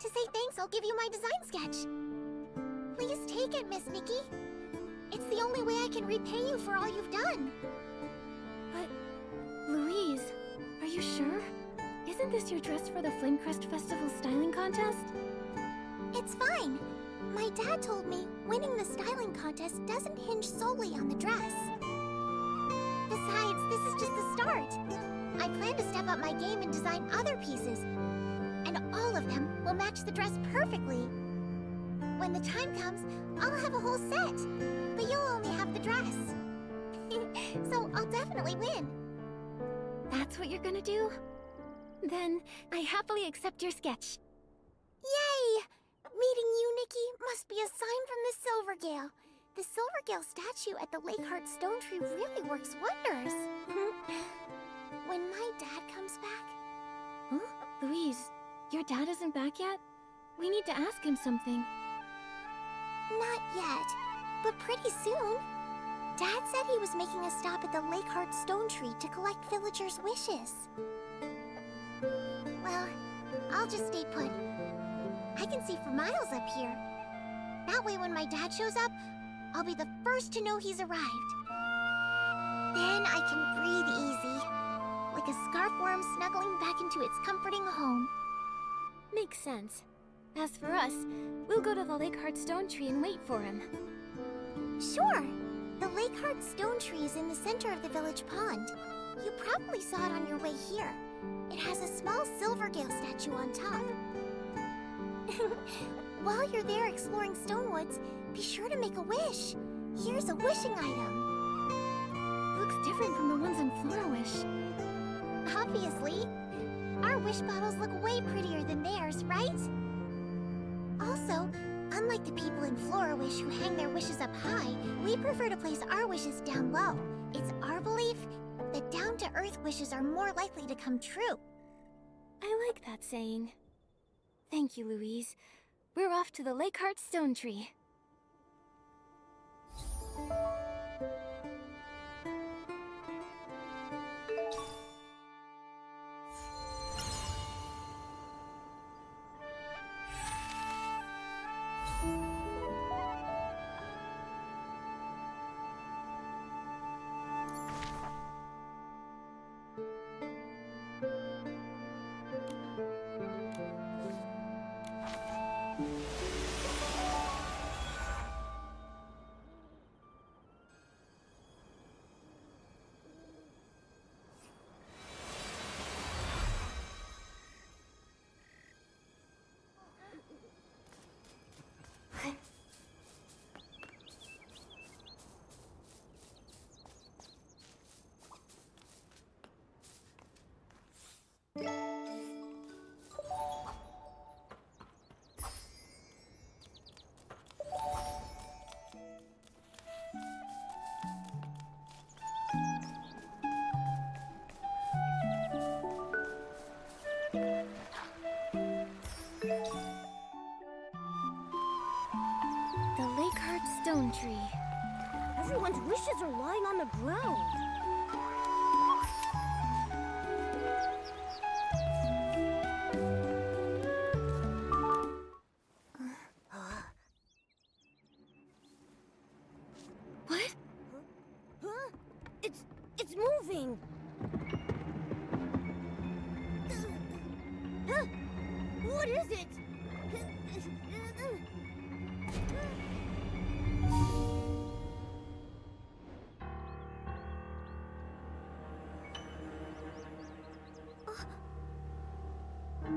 To say thanks, I'll give you my design sketch. Please take it, Miss Nikki. It's the only way I can repay you for all you've done. But, Louise, are you sure? Isn't this your dress for the Flamecrest Festival styling contest? It's fine. My dad told me winning the styling contest doesn't hinge solely on the dress. Besides, this is just the start. I plan to step up my game and design other pieces. And all of them will match the dress perfectly. When the time comes, I'll have a whole set. But you'll only have the dress. So I'll definitely win. That's what you're gonna do? Then, I happily accept your sketch. Yay! Meeting you, Nikki, must be a sign from the Silvergale. The Silvergale statue at the Lakeheart Stone Tree really works wonders. When my dad comes back... Huh? Louise, your dad isn't back yet? We need to ask him something. Not yet, but pretty soon. Dad said he was making a stop at the Lakeheart Stone Tree to collect villagers' wishes. Well, I'll just stay put. I can see for miles up here. That way when my dad shows up, I'll be the first to know he's arrived. Then I can breathe easy, like a scarf worm snuggling back into its comforting home. Makes sense. As for us, we'll go to the Lakeheart Stone Tree and wait for him. Sure! The Lakeheart Stone Tree is in the center of the village pond. You probably saw it on your way here. It has a small Silvergale statue on top. While you're there exploring Stonewoods, be sure to make a wish. Here's a wishing item. Looks different from the ones in Flora-Wish. Obviously. Our wish bottles look way prettier than theirs, right? Also, unlike the people in Flora-Wish who hang their wishes up high, we prefer to place our wishes down low. It's our belief that down-to-earth wishes are more likely to come true. I like that saying. Thank you, Louise. We're off to the Lakeheart Stone Tree. tree. Everyone's wishes are lying on the ground. What? Huh? It's moving. Huh? What is it?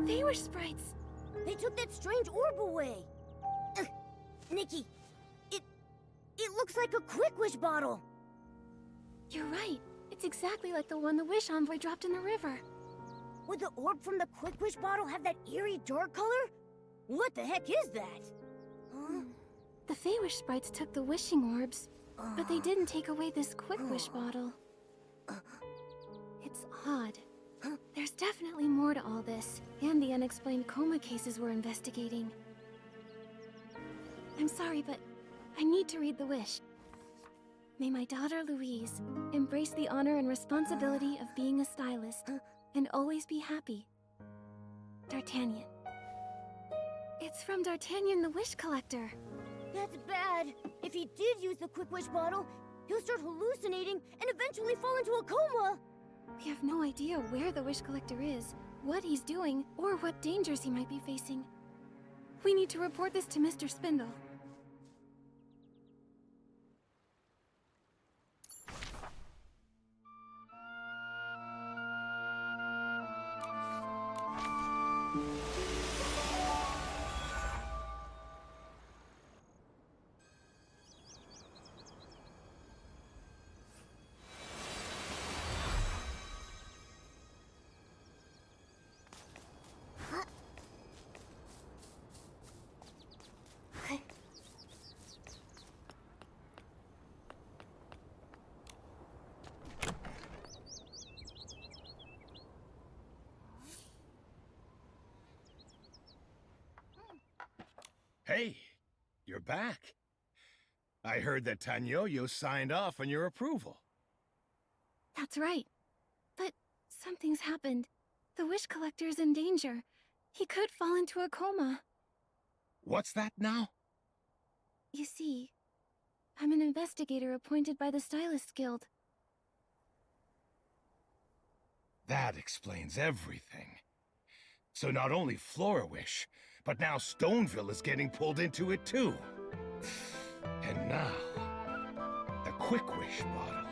They were sprites. They took that strange orb away. Nikki, it looks like a Quick Wish bottle. You're right. It's exactly like the one the Wish Envoy dropped in the river. Would the orb from the Quick Wish bottle have that eerie dark color? What the heck is that? Huh? The Feywish sprites took the wishing orbs, but they didn't take away this Quick Wish bottle. It's odd. There's definitely more to all this, and the unexplained coma cases we're investigating. I'm sorry, but I need to read the wish. May my daughter Louise embrace the honor and responsibility of being a stylist, and always be happy. D'Artagnan. It's from D'Artagnan the Wish Collector. That's bad. If he did use the Quick Wish bottle, he'll start hallucinating and eventually fall into a coma. We have no idea where the Wish Collector is, what he's doing, or what dangers he might be facing. We need to report this to Mr. Spindle. Hey, you're back. I heard that Tanyoyo signed off on your approval. That's right. But something's happened. The Wish Collector's in danger. He could fall into a coma. What's that now? You see, I'm an investigator appointed by the Stylists Guild. That explains everything. So not only Florawish, but now Stoneville is getting pulled into it too. And now, the Quick Wish bottle.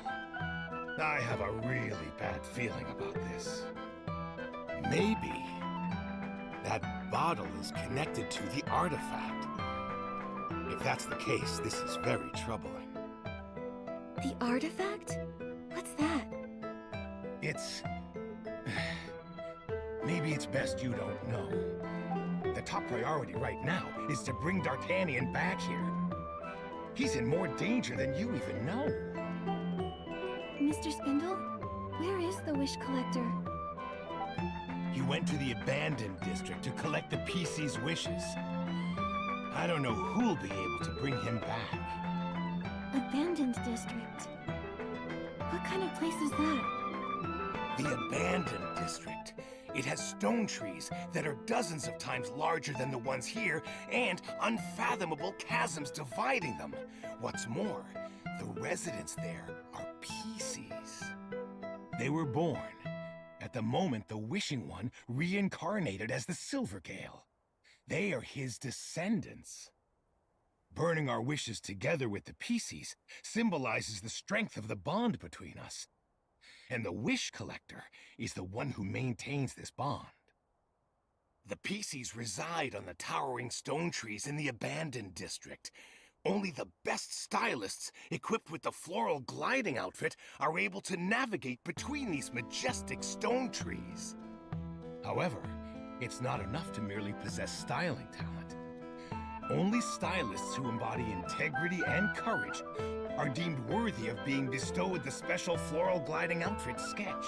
I have a really bad feeling about this. Maybe that bottle is connected to the artifact. If that's the case, this is very troubling. The artifact? What's that? It's... Maybe it's best you don't know. The top priority right now is to bring D'Artagnan back here. He's in more danger than you even know. Mr. Spindle, where is the Wish Collector? He went to the abandoned district to collect the PC's wishes. I don't know who'll be able to bring him back. Abandoned district? What kind of place is that? The abandoned district. It has stone trees that are dozens of times larger than the ones here, and unfathomable chasms dividing them. What's more, the residents there are PCs. They were born at the moment the Wishing One reincarnated as the Silvergale. They are his descendants. Burning our wishes together with the PCs symbolizes the strength of the bond between us. And the Wish Collector is the one who maintains this bond. The PCs reside on the towering stone trees in the abandoned district. Only the best stylists, equipped with the floral gliding outfit, are able to navigate between these majestic stone trees. However, it's not enough to merely possess styling talent. Only stylists who embody integrity and courage are deemed worthy of being bestowed the special floral gliding outfit sketch.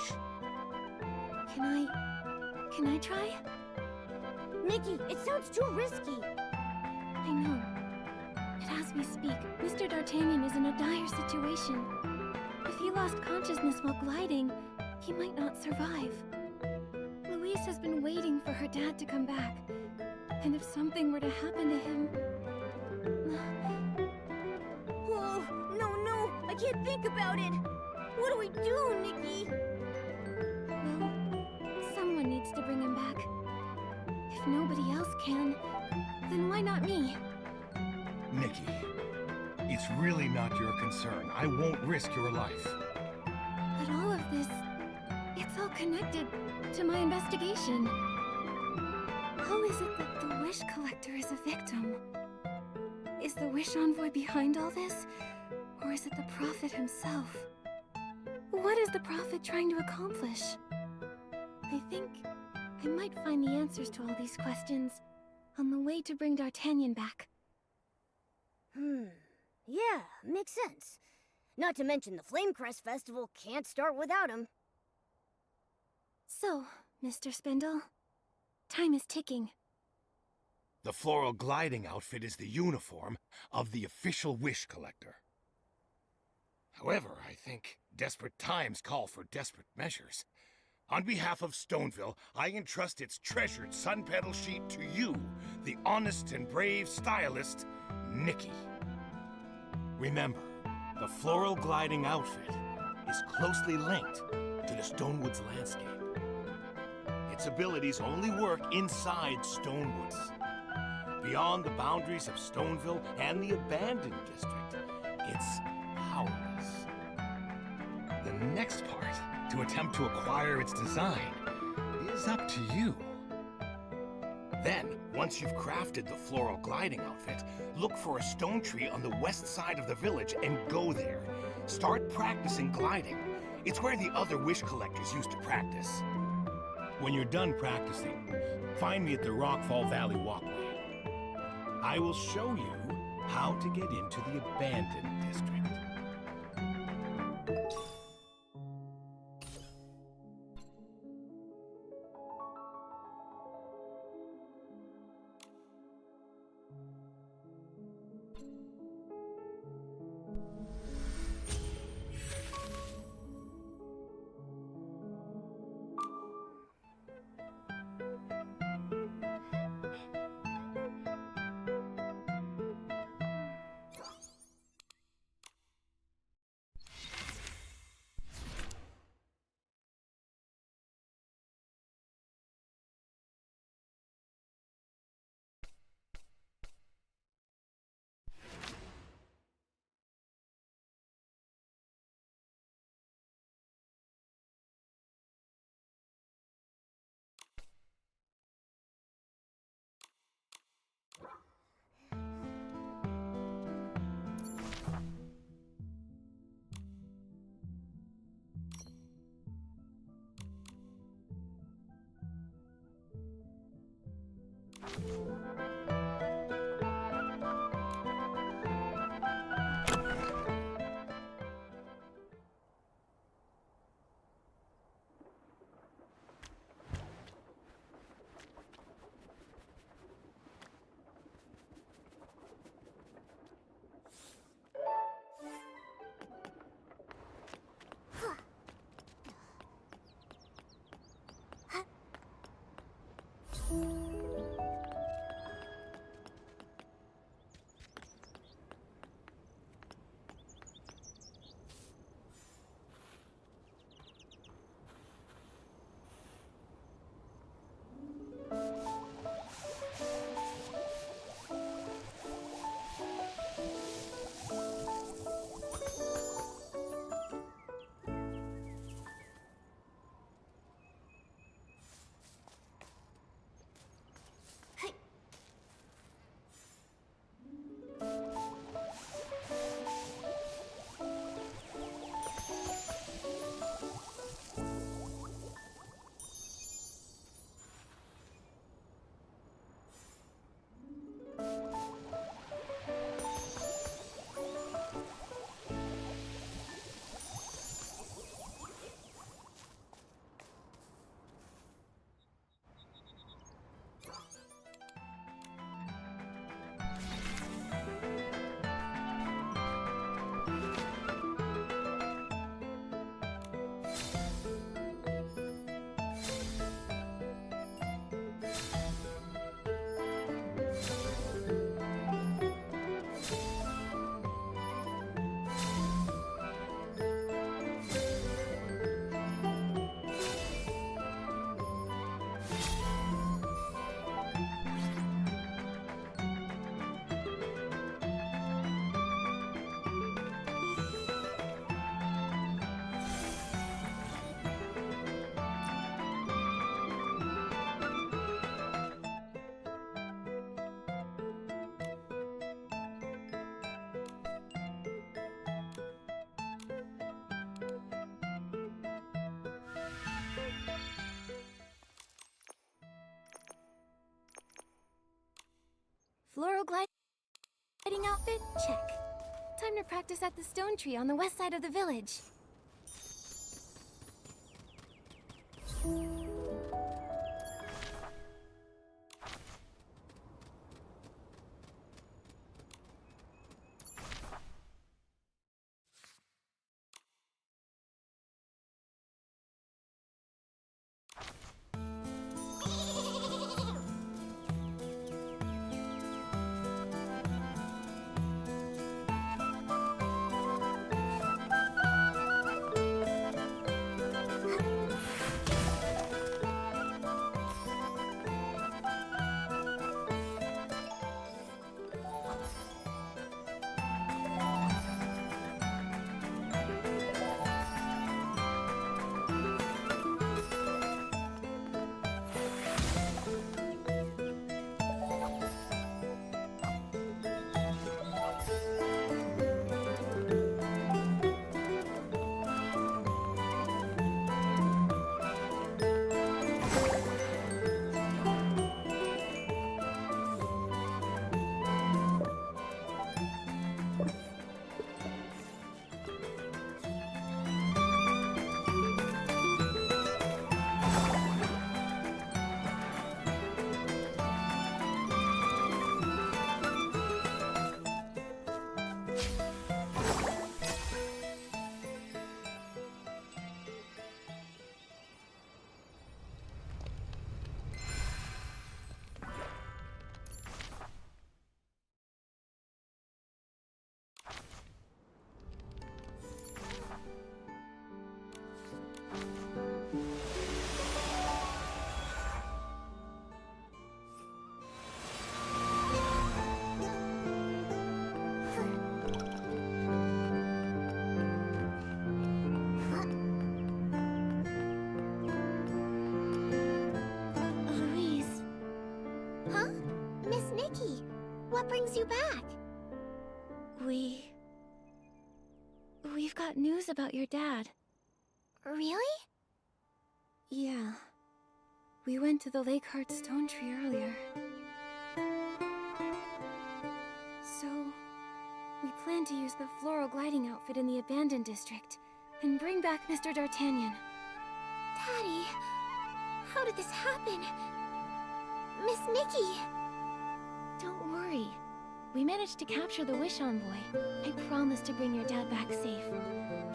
Can I try? Nikki, it sounds too risky. I know. It has we speak, Mr. D'Artagnan is in a dire situation. If he lost consciousness while gliding, he might not survive. Louise has been waiting for her dad to come back, and if something were to happen to him... Oh, no, I can't think about it. What do we do, Nikki? Well, someone needs to bring him back. If nobody else can, then why not me? Nikki, it's really not your concern. I won't risk your life. But all of this, it's all connected to my investigation. How is it that the Wish Collector is a victim? Is the Wish Envoy behind all this? Or is it the Prophet himself? What is the Prophet trying to accomplish? I think I might find the answers to all these questions on the way to bring D'Artagnan back. Yeah, makes sense. Not to mention the Flamecrest Festival can't start without him. So, Mr. Spindle, time is ticking. The floral gliding outfit is the uniform of the official Wish Collector. However, I think desperate times call for desperate measures. On behalf of Stoneville, I entrust its treasured sun petal sheet to you, the honest and brave stylist, Nikki. Remember, the floral gliding outfit is closely linked to the Stonewoods landscape. Its abilities only work inside Stonewoods. Beyond the boundaries of Stoneville and the abandoned district, it's powerless. The next part, to attempt to acquire its design, is up to you. Then, once you've crafted the floral gliding outfit, look for a stone tree on the west side of the village and go there. Start practicing gliding. It's where the other Wish Collectors used to practice. When you're done practicing, find me at the Rockfall Valley Walkway. I will show you how to get into the abandoned district. Outfit check. Time to practice at the stone tree on the west side of the village. Louise. Huh? Miss Nikki, what brings you back? We've got news about your dad. Really? Yeah. We went to the Lakeheart Stone Tree earlier. So, we plan to use the floral gliding outfit in the abandoned district and bring back Mr. D'Artagnan. Daddy, how did this happen? Miss Nikki! Don't worry. We managed to capture the Wish Envoy. I promise to bring your dad back safe.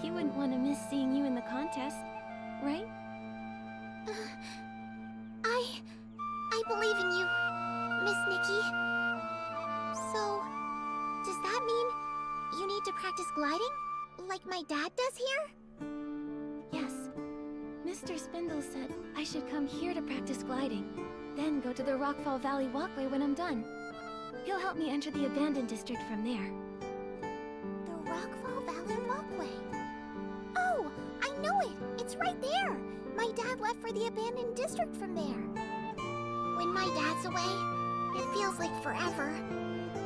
He wouldn't want to miss seeing you in the contest, right? I believe in you, Miss Nikki. So, does that mean you need to practice gliding? Like my dad does here? Yes. Mr. Spindle said I should come here to practice gliding, then go to the Rockfall Valley Walkway when I'm done. He'll help me enter the abandoned district from there. The Rockfall Valley Walkway. Oh, I know it! It's right there! My dad left for the abandoned district from there. When my dad's away, it feels like forever.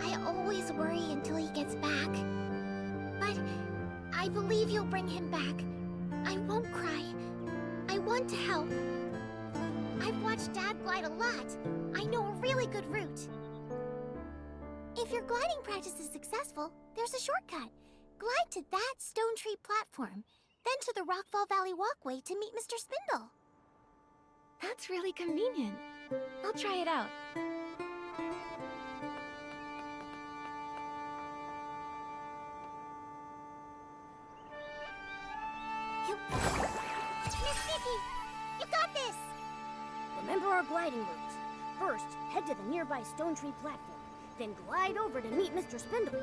I always worry until he gets back. But I believe you'll bring him back. I won't cry. I want to help. I've watched Dad glide a lot. I know a really good route. If your gliding practice is successful, there's a shortcut. Glide to that stone tree platform, then to the Rockfall Valley Walkway to meet Mr. Spindle. That's really convenient. I'll try it out. Miss Nikki, you got this! Remember our gliding route. First, head to the nearby stone tree platform, then glide over to meet Mr. Spindle.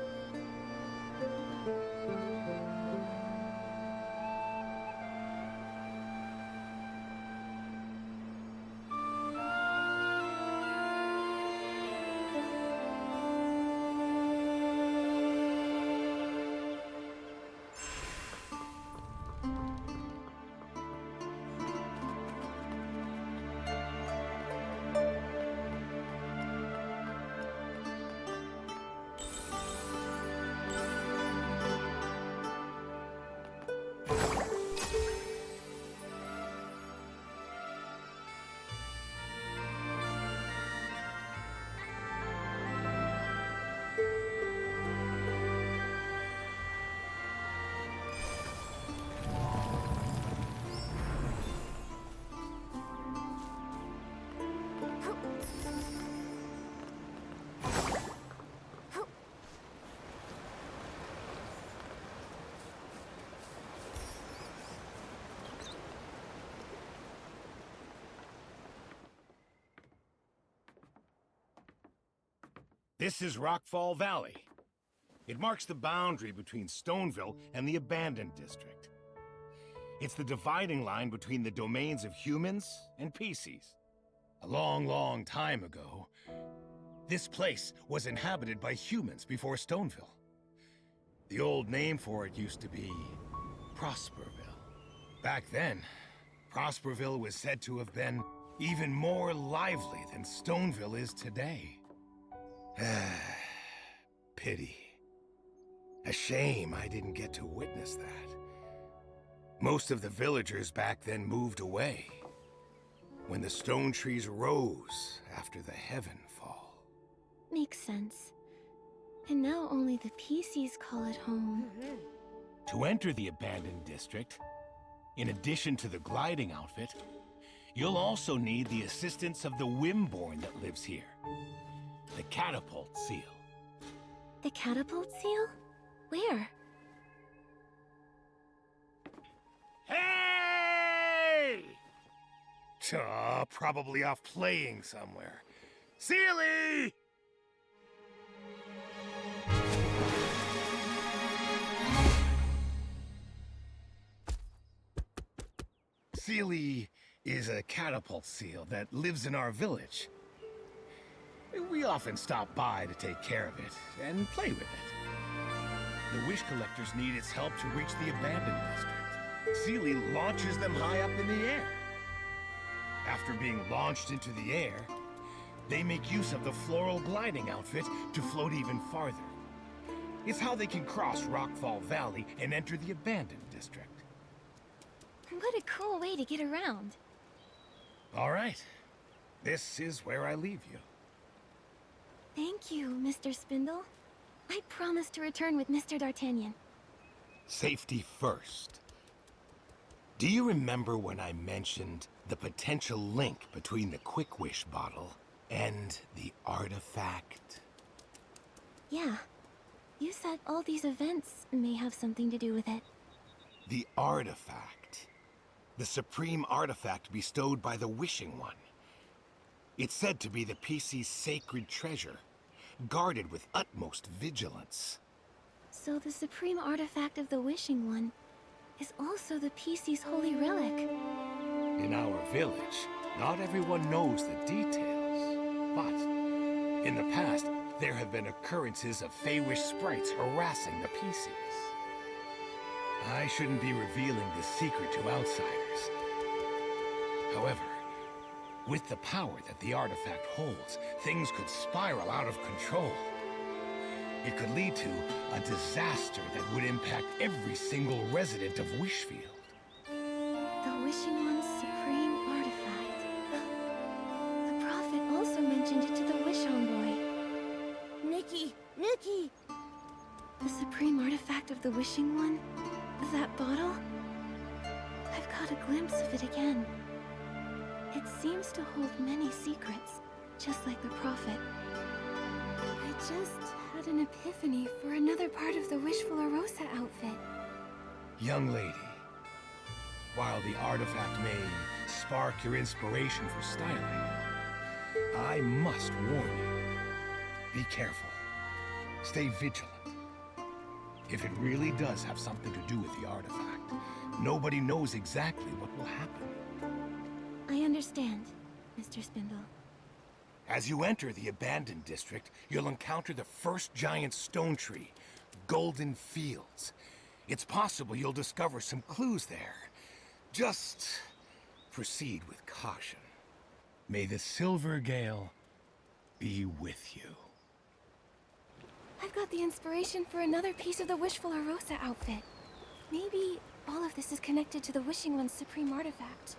This is Rockfall Valley. It marks the boundary between Stoneville and the Abandoned District. It's the dividing line between the domains of humans and PCs. A long, long time ago, this place was inhabited by humans before Stoneville. The old name for it used to be Prosperville. Back then, Prosperville was said to have been even more lively than Stoneville is today. Pity. A shame I didn't get to witness that. Most of the villagers back then moved away when the stone trees rose after the heaven fall. Makes sense. And now only the PCs call it home. To enter the Abandoned District, in addition to the gliding outfit, you'll also need the assistance of the Wimborn that lives here. The Catapult Seal. The catapult seal? Where? Hey! Probably off playing somewhere. Sealy! Sealy is a catapult seal that lives in our village. We often stop by to take care of it and play with it. The Wish Collectors need its help to reach the Abandoned District. Sealy launches them high up in the air. After being launched into the air, they make use of the floral gliding outfit to float even farther. It's how they can cross Rockfall Valley and enter the Abandoned District. What a cool way to get around. All right. This is where I leave you. Thank you, Mr. Spindle. I promise to return with Mr. D'Artagnan. Safety first. Do you remember when I mentioned the potential link between the Quick Wish bottle and the artifact? Yeah. You said all these events may have something to do with it. The artifact. The supreme artifact bestowed by the Wishing One. It's said to be the PC's sacred treasure, guarded with utmost vigilance. So the supreme artifact of the Wishing One is also the PC's holy relic. In our village, not everyone knows the details, but in the past, there have been occurrences of Feywish sprites harassing the PCs. I shouldn't be revealing this secret to outsiders. However, with the power that the artifact holds, things could spiral out of control. It could lead to a disaster that would impact every single resident of Wishfield. The Wishing One's supreme artifact. The Prophet also mentioned it to the Wish Envoy. Nikki! Nikki! The supreme artifact of the Wishing One? That bottle? I've caught a glimpse of it again. It seems to hold many secrets, just like the Prophet. I just had an epiphany for another part of the Wishful Arosa outfit. Young lady, while the artifact may spark your inspiration for styling, I must warn you. Be careful. Stay vigilant. If it really does have something to do with the artifact, nobody knows exactly what will happen. I understand, Mr. Spindle. As you enter the Abandoned District, you'll encounter the first giant stone tree, Golden Fields. It's possible you'll discover some clues there. Just proceed with caution. May the Silver Gale be with you. I've got the inspiration for another piece of the Wishful Arosa outfit. Maybe all of this is connected to the Wishing One's supreme artifact.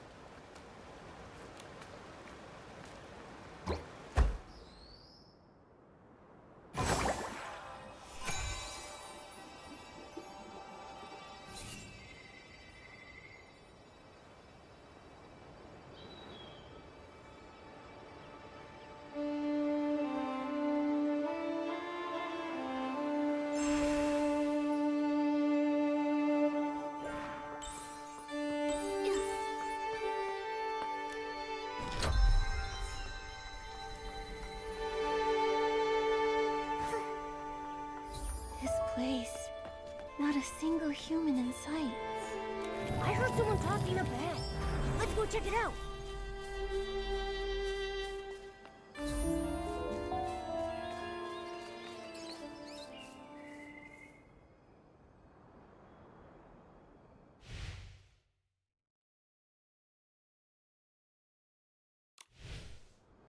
place. Not a single human in sight. I heard someone talking up ahead. Let's go check it out.